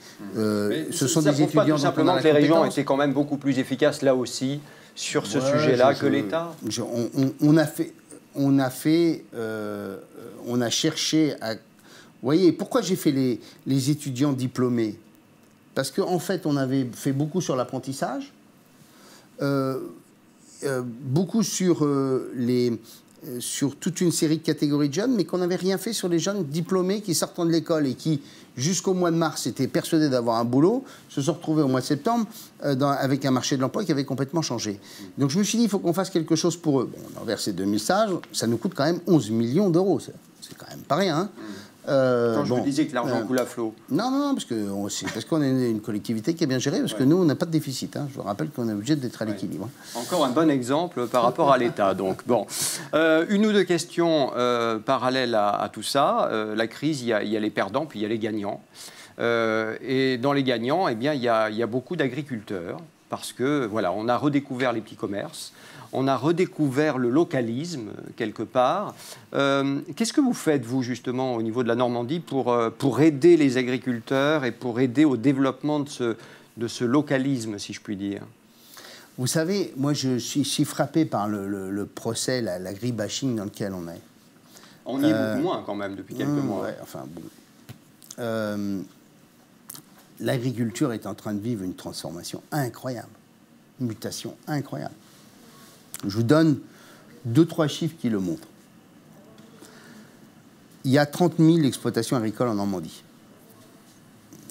[SPEAKER 3] sont des étudiants...
[SPEAKER 2] Tout simplement que les régions étaient quand même beaucoup plus efficaces, là aussi, sur ce sujet-là que l'État.
[SPEAKER 3] On a cherché à... Vous voyez, pourquoi j'ai fait les étudiants diplômés? Parce qu'en fait, on avait fait beaucoup sur l'apprentissage, beaucoup sur toute une série de catégories de jeunes, mais qu'on n'avait rien fait sur les jeunes diplômés qui sortant de l'école et qui, jusqu'au mois de mars, étaient persuadés d'avoir un boulot, se sont retrouvés au mois de septembre avec un marché de l'emploi qui avait complètement changé. Donc je me suis dit, il faut qu'on fasse quelque chose pour eux. Bon, on a versé 2000 stages, ça nous coûte quand même 11 millions d'euros. C'est quand même pas rien, hein.
[SPEAKER 2] Quand je vous disais que l'argent coule à flot.
[SPEAKER 3] Non, parce qu'on est une collectivité qui est bien gérée, parce que nous, on n'a pas de déficit. Hein. Je vous rappelle qu'on est obligé d'être à l'équilibre.
[SPEAKER 2] Encore un bon exemple par rapport à l'État. Donc, bon. Une ou deux questions parallèles à tout ça. La crise, il y a les perdants, puis il y a les gagnants. Et dans les gagnants, eh bien, il y a beaucoup d'agriculteurs, parce que, voilà, on a redécouvert les petits commerces. On a redécouvert le localisme, quelque part. Qu'est-ce que vous faites, vous, justement, au niveau de la Normandie, pour aider les agriculteurs et pour aider au développement de ce localisme, si je puis dire?
[SPEAKER 3] Vous savez, moi, je suis frappé par le procès, l'agribashing dans lequel on est.
[SPEAKER 2] On y est beaucoup moins, quand même, depuis quelques mois.
[SPEAKER 3] Ouais, enfin, bon. L'agriculture est en train de vivre une transformation incroyable, une mutation incroyable. Je vous donne 2-3 chiffres qui le montrent. Il y a 30 000 exploitations agricoles en Normandie.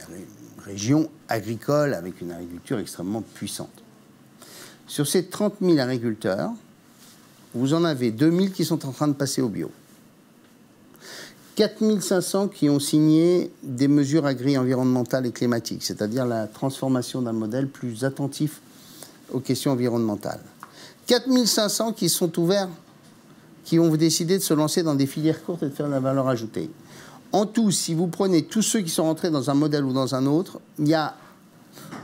[SPEAKER 3] Une région agricole avec une agriculture extrêmement puissante. Sur ces 30 000 agriculteurs, vous en avez 2 000 qui sont en train de passer au bio. 4500 qui ont signé des mesures agri-environnementales et climatiques, c'est-à-dire la transformation d'un modèle plus attentif aux questions environnementales. 4500 qui sont ouverts, qui ont décidé de se lancer dans des filières courtes et de faire de la valeur ajoutée. En tout, si vous prenez tous ceux qui sont rentrés dans un modèle ou dans un autre, il y a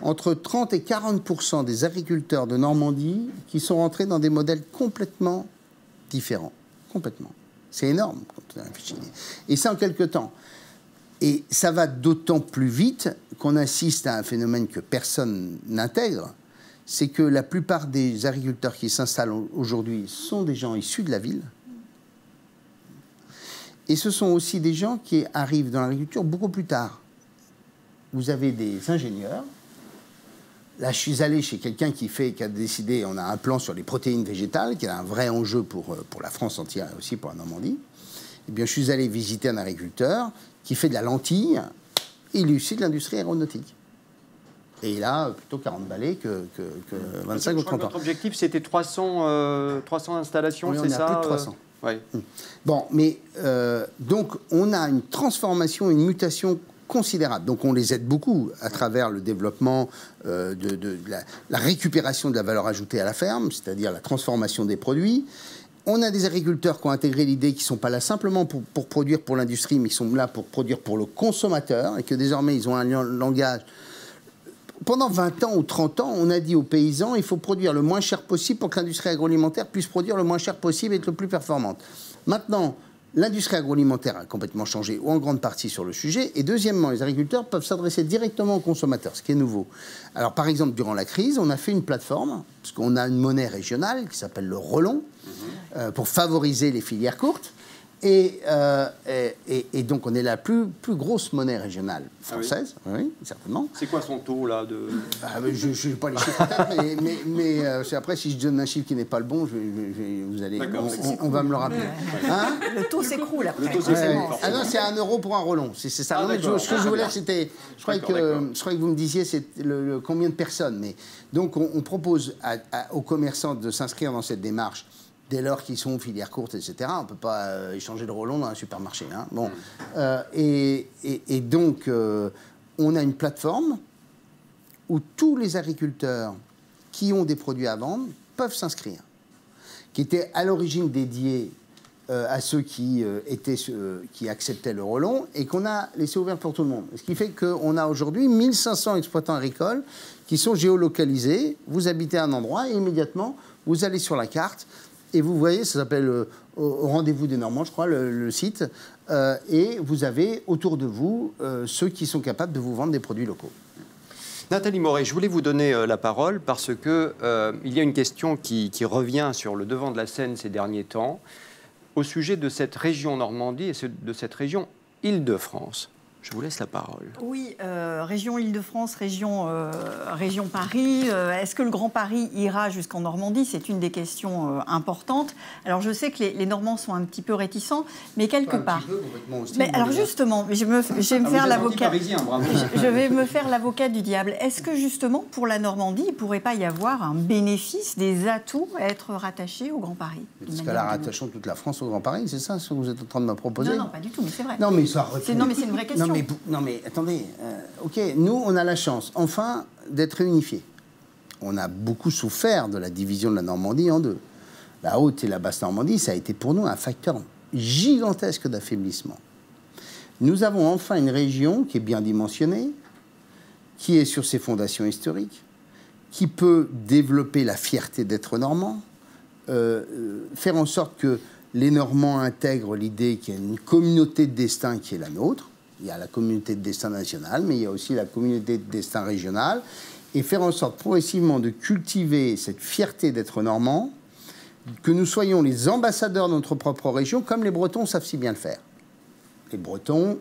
[SPEAKER 3] entre 30 et 40% des agriculteurs de Normandie qui sont rentrés dans des modèles complètement différents. Complètement. C'est énorme quand on réfléchit. Et ça en quelques temps. Et ça va d'autant plus vite qu'on assiste à un phénomène que personne n'intègre, c'est que la plupart des agriculteurs qui s'installent aujourd'hui sont des gens issus de la ville. Et ce sont aussi des gens qui arrivent dans l'agriculture beaucoup plus tard. Vous avez des ingénieurs. Là, je suis allé chez quelqu'un qui a décidé, on a un plan sur les protéines végétales, qui a un vrai enjeu pour la France entière et aussi pour la Normandie. Eh bien, je suis allé visiter un agriculteur qui fait de la lentille, et il est issu de l'industrie aéronautique. Et il a plutôt 40 balais que 25 ou 30 ans.
[SPEAKER 2] Votre objectif, c'était 300 installations,
[SPEAKER 3] oui,
[SPEAKER 2] c'est ça?
[SPEAKER 3] Plus de 300.
[SPEAKER 2] Oui.
[SPEAKER 3] Bon, mais donc, on a une transformation, une mutation considérable. Donc on les aide beaucoup à travers le développement de la récupération de la valeur ajoutée à la ferme, c'est-à-dire la transformation des produits. On a des agriculteurs qui ont intégré l'idée qu'ils ne sont pas là simplement pour produire pour l'industrie, mais qui sont là pour produire pour le consommateur, et que désormais ils ont un langage. Pendant 20 ans ou 30 ans, on a dit aux paysans il faut produire le moins cher possible pour que l'industrie agroalimentaire puisse produire le moins cher possible et être le plus performante. Maintenant, l'industrie agroalimentaire a complètement changé, ou en grande partie sur le sujet. Et deuxièmement, les agriculteurs peuvent s'adresser directement aux consommateurs, ce qui est nouveau. Alors, par exemple, durant la crise, on a fait une plateforme, parce qu'on a une monnaie régionale qui s'appelle le Relon, pour favoriser les filières courtes. Et donc, on est la plus grosse monnaie régionale française, ah oui, certainement.
[SPEAKER 2] C'est quoi son taux, là
[SPEAKER 3] je n'ai pas les chiffres en tête, mais après, si je donne un chiffre qui n'est pas le bon, vous allez, on va me le rappeler.
[SPEAKER 4] Hein, le taux s'écroule après.
[SPEAKER 3] Le taux ah non, c'est 1 euro pour un relon. C'est ça. Non, mais ce que je voulais, c'était... Je croyais que vous me disiez combien de personnes. Mais, donc, on propose aux commerçants de s'inscrire dans cette démarche dès lors qu'ils sont filières courtes, etc. On ne peut pas échanger le relon dans un supermarché. Hein. Bon. Et donc, on a une plateforme où tous les agriculteurs qui ont des produits à vendre peuvent s'inscrire, qui était à l'origine dédiée à ceux qui acceptaient le relon et qu'on a laissé ouvert pour tout le monde. Ce qui fait qu'on a aujourd'hui 1500 exploitants agricoles qui sont géolocalisés. Vous habitez à un endroit et immédiatement, vous allez sur la carte. Et vous voyez, ça s'appelle au rendez-vous des Normands, je crois, le site. Et vous avez autour de vous ceux qui sont capables de vous vendre des produits locaux.
[SPEAKER 2] Nathalie Moret, je voulais vous donner la parole parce qu'il y a une question qui revient sur le devant de la scène ces derniers temps au sujet de cette région Normandie et de cette région Île-de-France. Je vous laisse la parole.
[SPEAKER 4] Oui, région Île-de-France, région Paris. Est-ce que le Grand Paris ira jusqu'en Normandie? C'est une des questions importantes. Alors, je sais que les Normands sont un petit peu réticents, mais quelque part... Mais alors, justement, je vais me faire l'avocat... Je vais me faire l'avocat du diable. Est-ce que, justement, pour la Normandie, il ne pourrait pas y avoir un bénéfice, des atouts à être rattachés au Grand Paris?
[SPEAKER 3] Parce qu'à la rattachant toute la France au Grand Paris, c'est ça ce que vous êtes en train de me proposer?
[SPEAKER 4] Non, pas du tout, mais c'est vrai.
[SPEAKER 3] Non, mais
[SPEAKER 4] c'est une vraie question.
[SPEAKER 3] Non mais attendez, ok, nous on a la chance, enfin, d'être réunifiés. On a beaucoup souffert de la division de la Normandie en deux. La haute et la basse Normandie, ça a été pour nous un facteur gigantesque d'affaiblissement. Nous avons enfin une région qui est bien dimensionnée, qui est sur ses fondations historiques, qui peut développer la fierté d'être normand, faire en sorte que les Normands intègrent l'idée qu'il y a une communauté de destin qui est la nôtre. Il y a la communauté de destin nationale, mais il y a aussi la communauté de destin régionale, et faire en sorte progressivement de cultiver cette fierté d'être normand, que nous soyons les ambassadeurs de notre propre région, comme les Bretons savent si bien le faire. Les Bretons,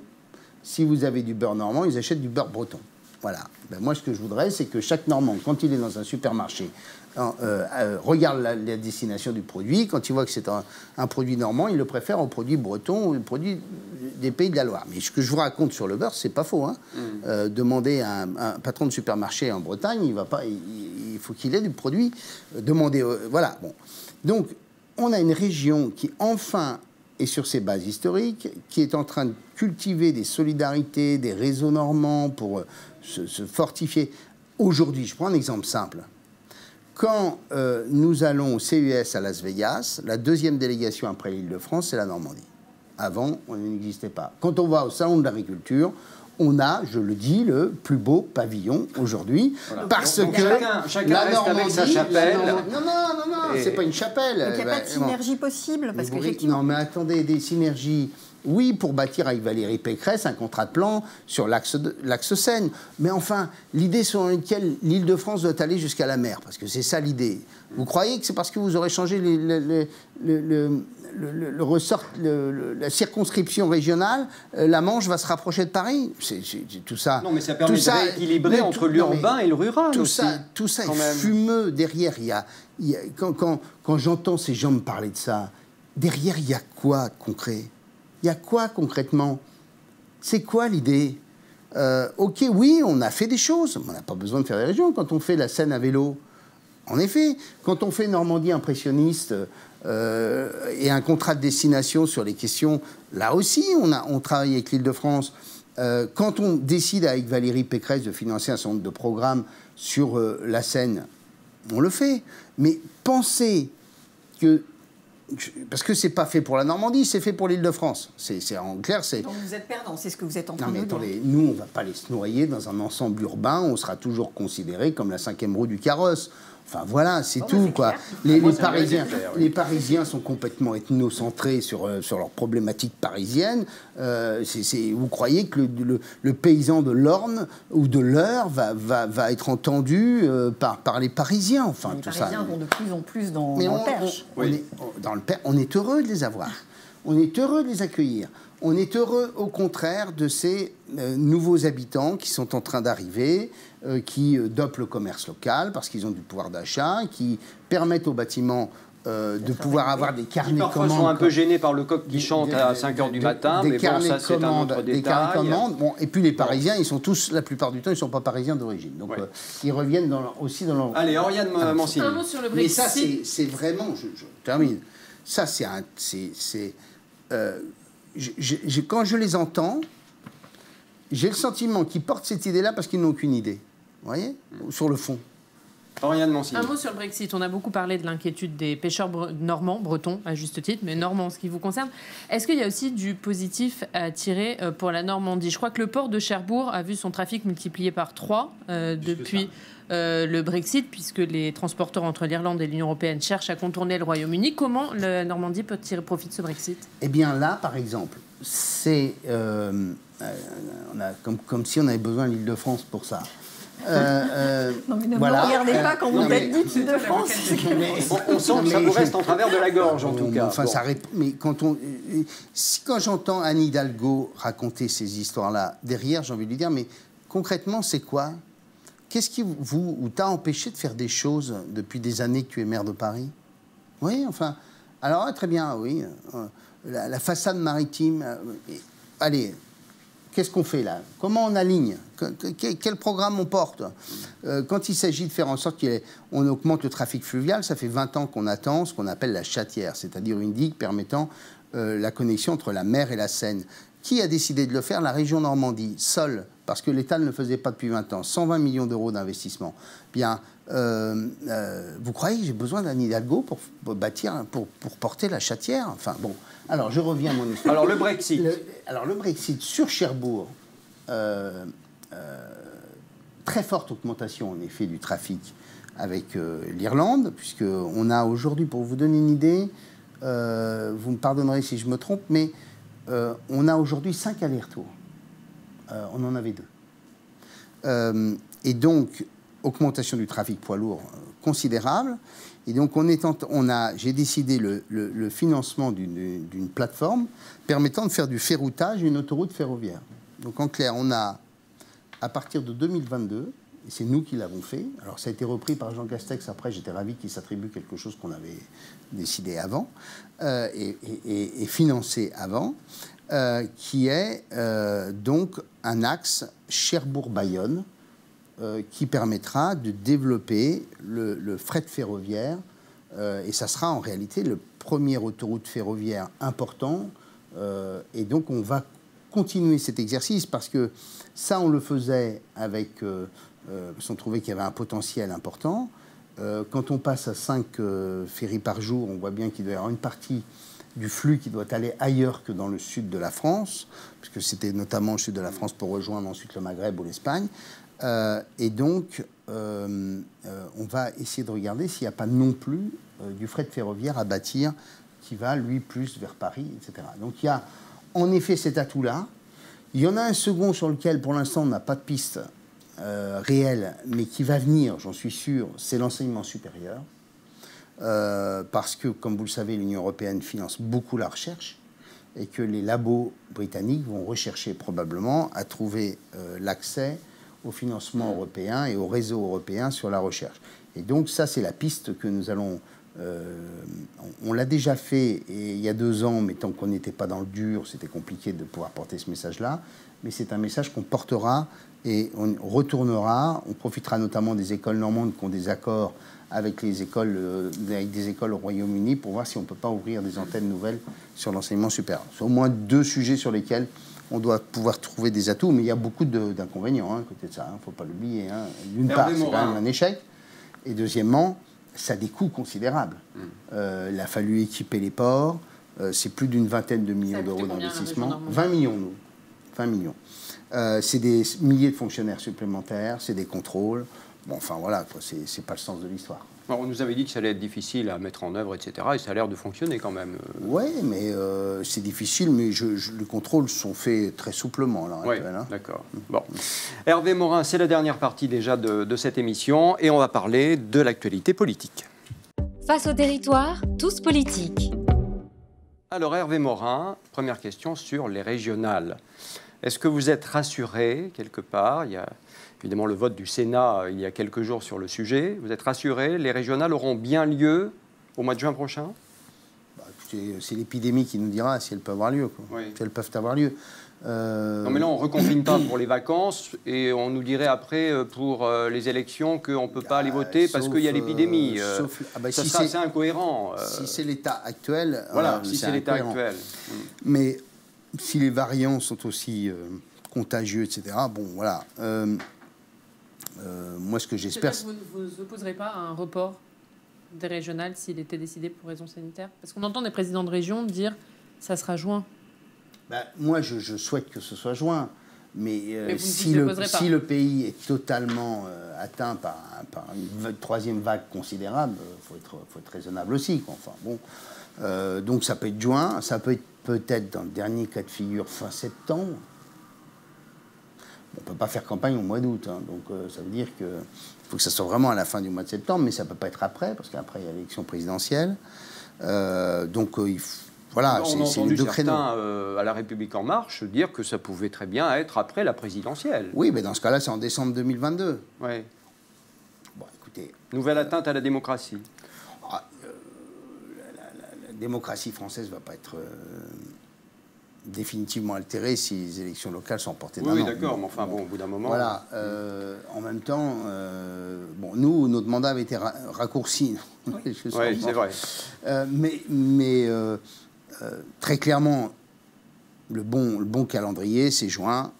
[SPEAKER 3] si vous avez du beurre normand, ils achètent du beurre breton. Voilà. Ben moi, ce que je voudrais, c'est que chaque Normand, quand il est dans un supermarché, regarde la destination du produit. Quand il voit que c'est un produit normand, il le préfère au produit breton ou au produit des pays de la Loire. Mais ce que je vous raconte sur le beurre, c'est pas faux. Hein. Demandez à un patron de supermarché en Bretagne, il faut qu'il ait du produit. Demandez, voilà. Bon. Donc, on a une région qui enfin et sur ses bases historiques, qui est en train de cultiver des solidarités, des réseaux normands pour se fortifier. Aujourd'hui, je prends un exemple simple. Quand nous allons au CES à Las Vegas, la deuxième délégation après l'Île-de-France, c'est la Normandie. Avant, on n'existait pas. Quand on va au Salon de l'Agriculture, on a, je le dis, le plus beau pavillon aujourd'hui, voilà. Parce donc, que
[SPEAKER 2] chacun reste avec sa chapelle.
[SPEAKER 3] Non, c'est pas une chapelle.
[SPEAKER 4] Donc il n'y a pas de synergie possible, parce qu'effectivement...
[SPEAKER 3] Non, mais attendez, des synergies... Oui, pour bâtir avec Valérie Pécresse un contrat de plan sur l'axe Seine. Mais enfin, l'idée selon laquelle l'Île-de-France doit aller jusqu'à la mer, parce que c'est ça l'idée. Vous croyez que c'est parce que vous aurez changé la circonscription régionale, la Manche va se rapprocher de Paris? C'est tout ça.
[SPEAKER 2] Non, mais ça permet de rééquilibrer entre l'urbain et le rural
[SPEAKER 3] tout
[SPEAKER 2] aussi.
[SPEAKER 3] Tout ça est fumeux derrière. Quand j'entends ces gens me parler de ça, derrière, il y a quoi de concret? Il y a quoi concrètement? C'est quoi l'idée? Ok, oui, on a fait des choses. On n'a pas besoin de faire des régions. Quand on fait la Seine à vélo, en effet, quand on fait Normandie impressionniste et un contrat de destination sur les questions, là aussi, on travaille avec l'Île-de-France. Quand on décide avec Valérie Pécresse de financer un certain nombre de programmes sur la Seine, on le fait. Mais pensez que... Parce que c'est pas fait pour la Normandie, c'est fait pour l'Île-de-France. C'est en clair, c'est...
[SPEAKER 4] Donc vous êtes perdant, c'est ce que vous êtes en train de dire.
[SPEAKER 3] Attendez, nous, on va pas les se noyer dans un ensemble urbain, on sera toujours considéré comme la 5e roue du carrosse. Enfin voilà, c'est tout, quoi. Les Parisiens sont complètement ethnocentrés sur leurs problématiques parisiennes. Vous croyez que le paysan de l'Orne ou de l'Eure va être entendu par les Parisiens, enfin
[SPEAKER 4] les
[SPEAKER 3] tout ça.
[SPEAKER 4] Les Parisiens vont de plus en plus dans le Perche.
[SPEAKER 3] On est heureux de les avoir. On est heureux de les accueillir. On est heureux, au contraire, de ces nouveaux habitants qui sont en train d'arriver, qui dopent le commerce local parce qu'ils ont du pouvoir d'achat, qui permettent aux bâtiments de pouvoir avoir des carnets de commandes.
[SPEAKER 2] Parfois sont un peu gênés par le coq qui chante à 5h du matin, mais bon, ça c'est un autre détail.
[SPEAKER 3] Des carnets de commandes. Bon, et puis les Parisiens, ils sont tous, la plupart du temps, ils ne sont pas parisiens d'origine. Donc ils reviennent aussi dans leur...
[SPEAKER 2] Allez, Oriane Mancini.
[SPEAKER 5] Un mot sur le Brexit.
[SPEAKER 3] Mais ça, c'est vraiment... Je termine. Ça, quand je les entends, j'ai le sentiment qu'ils portent cette idée-là parce qu'ils n'ont aucune idée. Vous voyez? Sur le fond.
[SPEAKER 2] Oriane Mancini.
[SPEAKER 5] Un mot sur le Brexit. On a beaucoup parlé de l'inquiétude des pêcheurs normands, bretons, à juste titre, mais normands en ce qui vous concerne. Est-ce qu'il y a aussi du positif à tirer pour la Normandie? Je crois que le port de Cherbourg a vu son trafic multiplié par 3 depuis le Brexit, puisque les transporteurs entre l'Irlande et l'Union européenne cherchent à contourner le Royaume-Uni. Comment la Normandie peut tirer profit de ce Brexit?
[SPEAKER 3] Eh bien là, par exemple, c'est comme si on avait besoin de l'Île-de-France pour ça.
[SPEAKER 4] Non mais ne me regardez pas quand vous êtes dit Île-de-France.
[SPEAKER 2] On sent que ça vous reste en travers de la gorge, en tout cas.
[SPEAKER 3] Enfin, mais quand j'entends Anne Hidalgo raconter ces histoires-là, derrière, j'ai envie de lui dire, mais concrètement, c'est quoi? Qu'est-ce qui t'a empêché de faire des choses depuis des années que tu es maire de Paris? Oui, enfin... Alors, très bien, oui. La façade maritime... allez... Qu'est-ce qu'on fait là? Comment on aligne? Quel programme on porte? Quand il s'agit de faire en sorte qu'on augmente le trafic fluvial, ça fait 20 ans qu'on attend ce qu'on appelle la chatière, c'est-à-dire une digue permettant la connexion entre la mer et la Seine. Qui a décidé de le faire? La région Normandie, seule, parce que l'État ne le faisait pas depuis 20 ans. 120 millions d'euros d'investissement. Bien, vous croyez que j'ai besoin d'Anne Hidalgo pour bâtir, pour porter la chatière? Enfin bon, alors je reviens à mon histoire.
[SPEAKER 2] Alors le Brexit.
[SPEAKER 3] Le Brexit sur Cherbourg, très forte augmentation en effet du trafic avec l'Irlande, puisqu'on a aujourd'hui, pour vous donner une idée, vous me pardonnerez si je me trompe, mais on a aujourd'hui 5 allers-retours. On en avait 2. Et donc, augmentation du trafic poids lourd considérable. Et donc, j'ai décidé le financement d'une plateforme permettant de faire du ferroutage et une autoroute ferroviaire. Donc, en clair, on a, à partir de 2022, et c'est nous qui l'avons fait, alors ça a été repris par Jean Castex, après j'étais ravi qu'il s'attribue quelque chose qu'on avait décidé avant, et financé avant, qui est donc un axe Cherbourg-Bayonne, qui permettra de développer le fret ferroviaire, et ça sera en réalité le première autoroute ferroviaire important. Et donc, on va continuer cet exercice parce que ça, on le faisait avec... parce qu'on trouvait qu'il y avait un potentiel important. Quand on passe à 5 ferries par jour, on voit bien qu'il doit y avoir une partie du flux qui doit aller ailleurs que dans le sud de la France, puisque c'était notamment le sud de la France pour rejoindre ensuite le Maghreb ou l'Espagne. Et donc, on va essayer de regarder s'il n'y a pas non plus du fret ferroviaire à bâtir qui va, lui, plus vers Paris, etc. Donc, il y a en effet cet atout-là. Il y en a un second sur lequel, pour l'instant, on n'a pas de piste réelle, mais qui va venir, j'en suis sûr, c'est l'enseignement supérieur. Parce que, comme vous le savez, l'Union européenne finance beaucoup la recherche et que les labos britanniques vont rechercher probablement à trouver l'accès au financement européen et au réseau européen sur la recherche. Et donc ça, c'est la piste que nous allons... on l'a déjà fait il y a 2 ans, mais tant qu'on n'était pas dans le dur, c'était compliqué de pouvoir porter ce message-là. Mais c'est un message qu'on portera et on retournera. On profitera notamment des écoles normandes qui ont des accords avec les écoles, avec des écoles au Royaume-Uni pour voir si on ne peut pas ouvrir des antennes nouvelles sur l'enseignement supérieur. C'est au moins 2 sujets sur lesquels on doit pouvoir trouver des atouts, mais il y a beaucoup d'inconvénients à côté de ça, il ne faut pas l'oublier. D'une part, c'est quand même un échec, et deuxièmement, ça a des coûts considérables. Il a fallu équiper les ports, c'est plus d'une vingtaine de millions d'euros d'investissement. 20 millions, nous. 20 millions. C'est des milliers de fonctionnaires supplémentaires, c'est des contrôles. Bon, enfin voilà, c'est pas le sens de l'histoire.
[SPEAKER 2] On nous avait dit que ça allait être difficile à mettre en œuvre, etc. Et ça a l'air de fonctionner quand même.
[SPEAKER 3] Oui, mais c'est difficile, mais les contrôles sont faits très souplement à l'heure actuelle.
[SPEAKER 2] Oui, d'accord. Bon. Hervé Morin, c'est la dernière partie déjà de cette émission et on va parler de l'actualité politique.
[SPEAKER 1] Face au territoire, tous politiques.
[SPEAKER 2] Alors Hervé Morin, première question sur les régionales. Est-ce que vous êtes rassuré quelque part? Il y a évidemment le vote du Sénat il y a quelques jours sur le sujet. Vous êtes rassuré? Les régionales auront bien lieu au mois de juin prochain?
[SPEAKER 3] C'est l'épidémie qui nous dira si elles peuvent avoir lieu. Oui. Si elles peuvent avoir lieu.
[SPEAKER 2] Non mais là on ne reconfine pas pour les vacances et on nous dirait après pour les élections qu'on ne peut pas aller voter parce qu'il y a l'épidémie. Ça sera assez incohérent.
[SPEAKER 3] Si c'est l'état actuel.
[SPEAKER 2] Voilà, si c'est l'état actuel.
[SPEAKER 3] Mais si les variants sont aussi contagieux, etc., bon voilà. Moi ce que j'espère...
[SPEAKER 5] Vous ne opposerez pas à un report des régionales s'il était décidé pour raisons sanitaires? Parce qu'on entend des présidents de région dire ça sera juin.
[SPEAKER 3] Moi, je souhaite que ce soit juin, mais si le pays est totalement atteint par une troisième vague considérable, faut être raisonnable aussi. Enfin, bon, donc ça peut être juin, ça peut être peut-être dans le dernier cas de figure fin septembre. On ne peut pas faire campagne au mois d'août, hein, donc ça veut dire qu'il faut que ça soit vraiment à la fin du mois de septembre, mais ça ne peut pas être après, parce qu'après il y a l'élection présidentielle. Donc il faut... Voilà,
[SPEAKER 2] on a entendu certains à La République En Marche dire que ça pouvait très bien être après la présidentielle.
[SPEAKER 3] Oui, mais dans ce cas-là, c'est en décembre 2022.
[SPEAKER 2] Oui.
[SPEAKER 3] Bon, écoutez...
[SPEAKER 2] Nouvelle atteinte à la démocratie.
[SPEAKER 3] La démocratie française ne va pas être définitivement altérée si les élections locales sont portées d'un an.
[SPEAKER 2] Oui, d'accord, mais enfin, bon, au bout d'un moment...
[SPEAKER 3] Voilà. En même temps, bon, nous, notre mandat avait été raccourci.
[SPEAKER 2] Oui, c'est vrai.
[SPEAKER 3] Mais très clairement, le bon calendrier, c'est juin,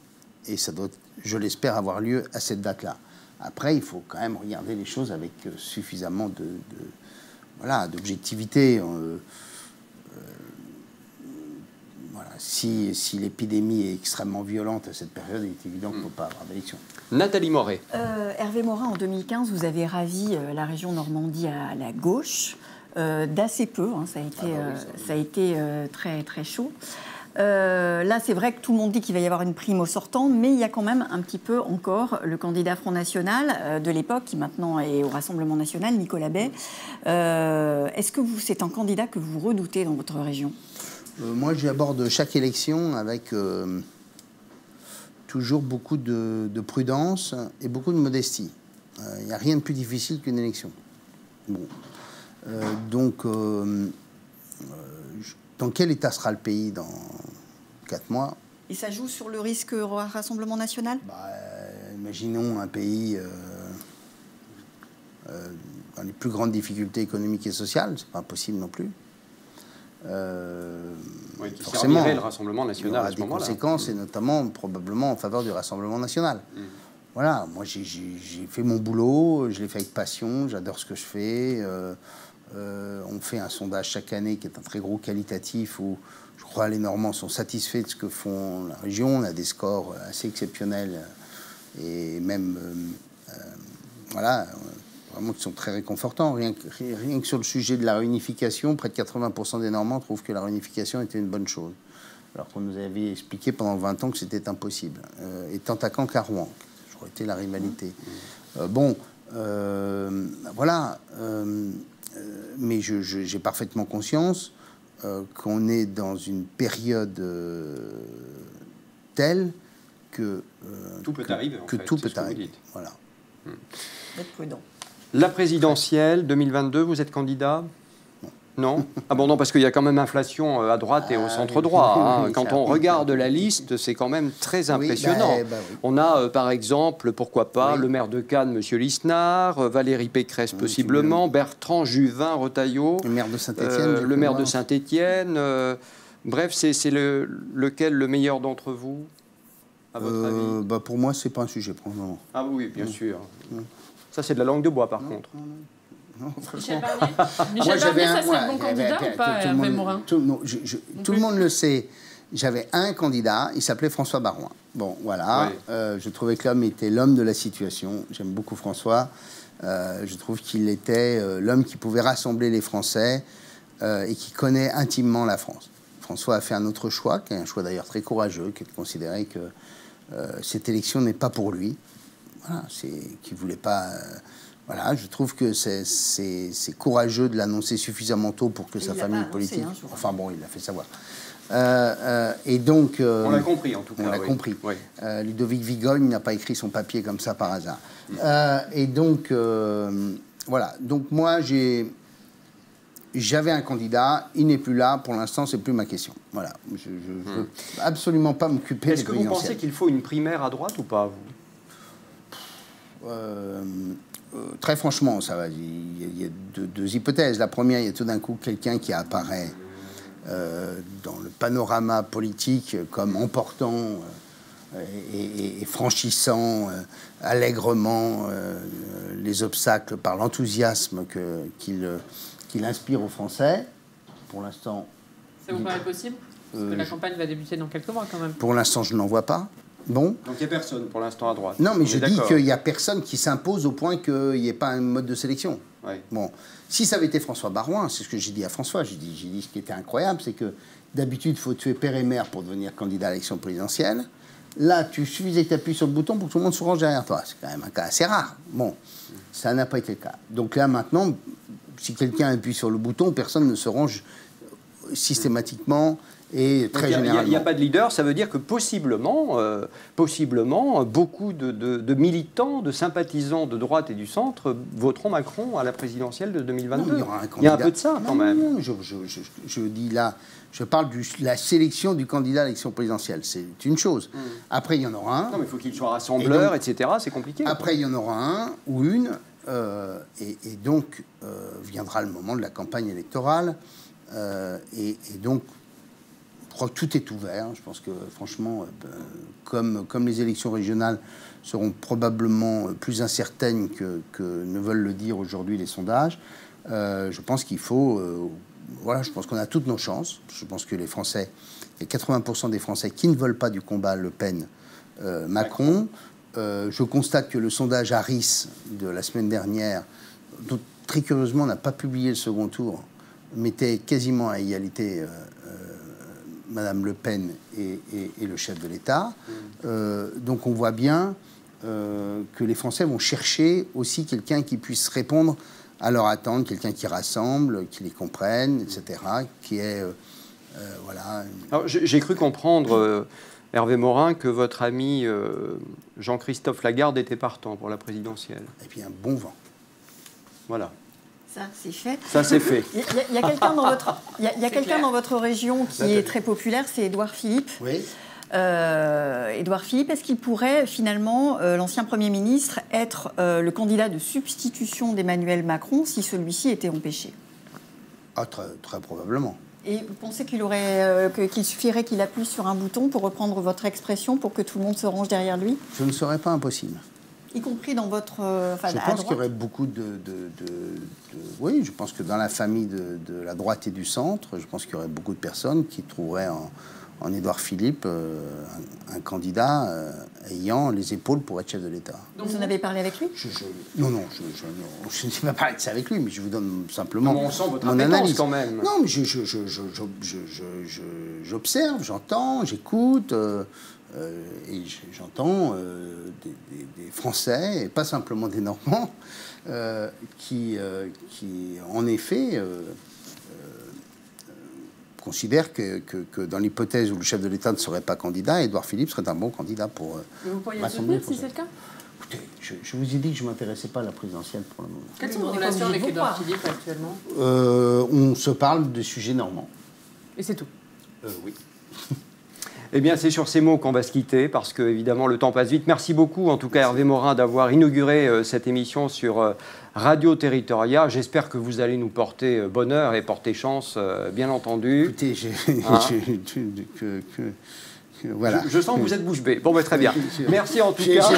[SPEAKER 3] et ça doit, je l'espère, avoir lieu à cette date-là. Après, il faut quand même regarder les choses avec suffisamment d'objectivité. Voilà. Si l'épidémie est extrêmement violente à cette période, il est évident qu'il ne faut pas avoir d'élection.
[SPEAKER 2] Nathalie Moret.
[SPEAKER 4] Hervé Morin, en 2015, vous avez ravi la région Normandie à la gauche. D'assez peu, hein, ça a été très, très chaud. Là, c'est vrai que tout le monde dit qu'il va y avoir une prime au sortant, mais il y a quand même un petit peu encore le candidat Front National de l'époque, qui maintenant est au Rassemblement National, Nicolas Bay. Est-ce que c'est un candidat que vous redoutez dans votre région?
[SPEAKER 3] Moi, j'aborde chaque élection avec toujours beaucoup de prudence et beaucoup de modestie. Il n'y a rien de plus difficile qu'une élection. Bon. Donc, dans quel état sera le pays dans 4 mois?
[SPEAKER 4] Et ça joue sur le risque Rassemblement National?
[SPEAKER 3] Imaginons un pays dans les plus grandes difficultés économiques et sociales, c'est pas impossible non plus.
[SPEAKER 2] qui servirait le Rassemblement national à ce moment-là.
[SPEAKER 3] Il y aura des conséquences, et notamment probablement en faveur du Rassemblement national. Voilà, moi j'ai fait mon boulot, je l'ai fait avec passion, j'adore ce que je fais. On fait un sondage chaque année qui est un très gros qualitatif où je crois les Normands sont satisfaits de ce que font la région. On a des scores assez exceptionnels et même voilà, vraiment qui sont très réconfortants. Rien que sur le sujet de la réunification, près de 80% des Normands trouvent que la réunification était une bonne chose. Alors qu'on nous avait expliqué pendant 20 ans que c'était impossible. Et tant à Caen qu'à Rouen, ça aurait été la rivalité. Voilà. Mais j'ai parfaitement conscience qu'on est dans une période telle que
[SPEAKER 2] tout peut arriver.
[SPEAKER 3] Tout peut arriver. Voilà.
[SPEAKER 4] Être prudent.
[SPEAKER 2] La présidentielle 2022, vous êtes candidat ? Non. Ah bon, non, parce qu'il y a quand même inflation à droite et au centre droit.
[SPEAKER 3] Oui,
[SPEAKER 2] quand on regarde la liste, c'est quand même très impressionnant.
[SPEAKER 3] Oui.
[SPEAKER 2] On a, par exemple, pourquoi pas, le maire de Cannes, M. Lisnard, Valérie Pécresse, possiblement, Bertrand, Juvin, Retailleau,
[SPEAKER 3] le maire de Saint-Étienne.
[SPEAKER 2] Le maire de Saint-Étienne. Bref, c'est lequel le meilleur d'entre vous, à votre avis ?
[SPEAKER 3] Pour moi, c'est pas un sujet pour le moment.
[SPEAKER 2] Ah oui, bien sûr. Ça, c'est de la langue de bois, par contre.
[SPEAKER 5] Non, Michel Barnier, ça serait le bon candidat ou pas, Hervé Morin ?
[SPEAKER 3] Tout le monde le sait. J'avais un candidat, il s'appelait François Baroin. Bon, voilà. Oui. Je trouvais que l'homme était l'homme de la situation. J'aime beaucoup François. Je trouve qu'il était l'homme qui pouvait rassembler les Français et qui connaît intimement la France. François a fait un autre choix, qui est un choix d'ailleurs très courageux, qui est de considérer que cette élection n'est pas pour lui. Voilà, qu'il ne voulait pas... Voilà, je trouve que c'est courageux de l'annoncer suffisamment tôt pour que sa famille politique... Enfin bon, il l'a fait savoir. Et donc...
[SPEAKER 2] on l'a compris, en tout cas.
[SPEAKER 3] On l'a compris. Oui. Ludovic Vigogne n'a pas écrit son papier comme ça par hasard. Et donc, voilà. Donc moi, j'avais un candidat, il n'est plus là. Pour l'instant, c'est plus ma question. Voilà. Je ne veux absolument pas m'occuper des
[SPEAKER 2] présidentielles. Est-ce que vous pensez qu'il faut une primaire à droite ou pas, vous ?
[SPEAKER 3] Très franchement, ça va. Il y a deux hypothèses. La première, il y a tout d'un coup quelqu'un qui apparaît dans le panorama politique comme emportant et franchissant allègrement les obstacles par l'enthousiasme qu'il inspire aux Français. Pour l'instant...
[SPEAKER 5] Ça vous paraît possible ? Parce que la campagne va débuter dans quelques mois, quand même.
[SPEAKER 3] Pour l'instant, je n'en vois pas. Bon.
[SPEAKER 2] Donc il n'y a personne pour l'instant à droite.
[SPEAKER 3] Non, mais je dis qu'il n'y a personne qui s'impose au point qu'il n'y ait pas un mode de sélection.
[SPEAKER 2] Oui.
[SPEAKER 3] Bon, si ça avait été François Baroin, c'est ce que j'ai dit à François, j'ai dit ce qui était incroyable, c'est que d'habitude, il faut tuer père et mère pour devenir candidat à l'élection présidentielle. Là, tu suffisait que tu appuies sur le bouton pour que tout le monde se range derrière toi. C'est quand même un cas assez rare. Bon, ça n'a pas été le cas. Donc là, maintenant, si quelqu'un appuie sur le bouton, personne ne se range systématiquement... Et très généralement.
[SPEAKER 2] Il n'y a pas de leader, ça veut dire que possiblement beaucoup de militants, de sympathisants de droite et du centre voteront Macron à la présidentielle de 2022.
[SPEAKER 3] Non,
[SPEAKER 2] il y a un peu de ça quand même.
[SPEAKER 3] Non, je dis là, je parle de la sélection du candidat à l'élection présidentielle. C'est une chose. Après, il y en aura un.
[SPEAKER 2] Non, mais il faut qu'il soit rassembleur, etc. C'est compliqué.
[SPEAKER 3] Après, il y en aura un ou une. Et donc, viendra le moment de la campagne électorale. Et donc, je crois que tout est ouvert. Je pense que, franchement, comme les élections régionales seront probablement plus incertaines que ne veulent le dire aujourd'hui les sondages, je pense qu'il faut... voilà, je pense qu'on a toutes nos chances. Je pense que les Français, il y a 80% des Français qui ne veulent pas du combat Le Pen-Macron. Je constate que le sondage Harris de la semaine dernière, dont, très curieusement, n'a pas publié le second tour, mettait quasiment à égalité... Madame Le Pen et le chef de l'État. Donc on voit bien que les Français vont chercher aussi quelqu'un qui puisse répondre à leur attente, quelqu'un qui rassemble, qui les comprenne, etc., qui est... voilà.
[SPEAKER 2] Alors, j'ai cru comprendre, Hervé Morin, que votre ami Jean-Christophe Lagarde était partant pour la présidentielle.
[SPEAKER 3] Et puis un bon vent.
[SPEAKER 2] Voilà.
[SPEAKER 4] Ça, c'est fait.
[SPEAKER 2] Ça, c'est fait.
[SPEAKER 4] Il y a quelqu'un dans votre, quelqu'un dans votre région qui est très populaire, c'est Édouard Philippe.
[SPEAKER 3] Oui.
[SPEAKER 4] Édouard Philippe, est-ce qu'il pourrait finalement, l'ancien Premier ministre, être le candidat de substitution d'Emmanuel Macron si celui-ci était empêché ?
[SPEAKER 3] Ah, très, très probablement.
[SPEAKER 4] Et vous pensez qu'il suffirait qu'il appuie sur un bouton, pour reprendre votre expression, pour que tout le monde se range derrière lui?
[SPEAKER 3] Je ne serais pas impossible.
[SPEAKER 4] Y compris dans votre...
[SPEAKER 3] je pense qu'il y aurait beaucoup oui, je pense que dans la famille de la droite et du centre, je pense qu'il y aurait beaucoup de personnes qui trouveraient en Édouard Philippe un candidat ayant les épaules pour être chef de l'État.
[SPEAKER 4] Donc vous en avez parlé avec lui?
[SPEAKER 3] Non, je ne sais pas parler de ça avec lui, mais je vous donne simplement
[SPEAKER 2] on sent votre
[SPEAKER 3] mon analyse
[SPEAKER 2] quand même.
[SPEAKER 3] Non, mais j'observe, j'entends, j'écoute, et j'entends des Français, et pas simplement des Normands, qui en effet... considère que dans l'hypothèse où le chef de l'État ne serait pas candidat, Édouard Philippe serait un bon candidat pour
[SPEAKER 5] vous pourriez le soutenir si c'est le cas?
[SPEAKER 3] Écoutez, je vous ai dit que je ne m'intéressais pas à la présidentielle pour le moment.
[SPEAKER 5] Quelles sont vos relations avec Édouard Philippe actuellement?
[SPEAKER 3] On se parle de sujets normands.
[SPEAKER 5] Et c'est tout?
[SPEAKER 3] Oui.
[SPEAKER 2] Eh bien, c'est sur ces mots qu'on va se quitter, parce que, évidemment, le temps passe vite. Merci beaucoup, en tout cas, Hervé Morin, d'avoir inauguré cette émission sur Radio Territoria. J'espère que vous allez nous porter bonheur et porter chance, bien entendu.
[SPEAKER 3] Écoutez, voilà.
[SPEAKER 2] Je sens que vous êtes bouche bée. Bon, ben, très bien. Merci en tout cas.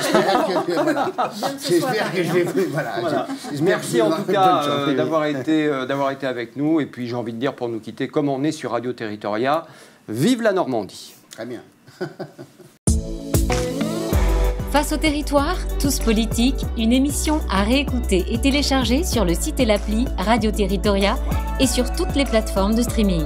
[SPEAKER 3] J'espère que je vais... Voilà.
[SPEAKER 2] Merci en tout cas d'avoir été avec nous. Et puis, j'ai envie de dire, pour nous quitter, comme on est sur Radio Territoria, vive la Normandie.
[SPEAKER 3] Très bien.
[SPEAKER 1] Face au territoire, tous politiques, une émission à réécouter et télécharger sur le site et l'appli Radio Territoria et sur toutes les plateformes de streaming.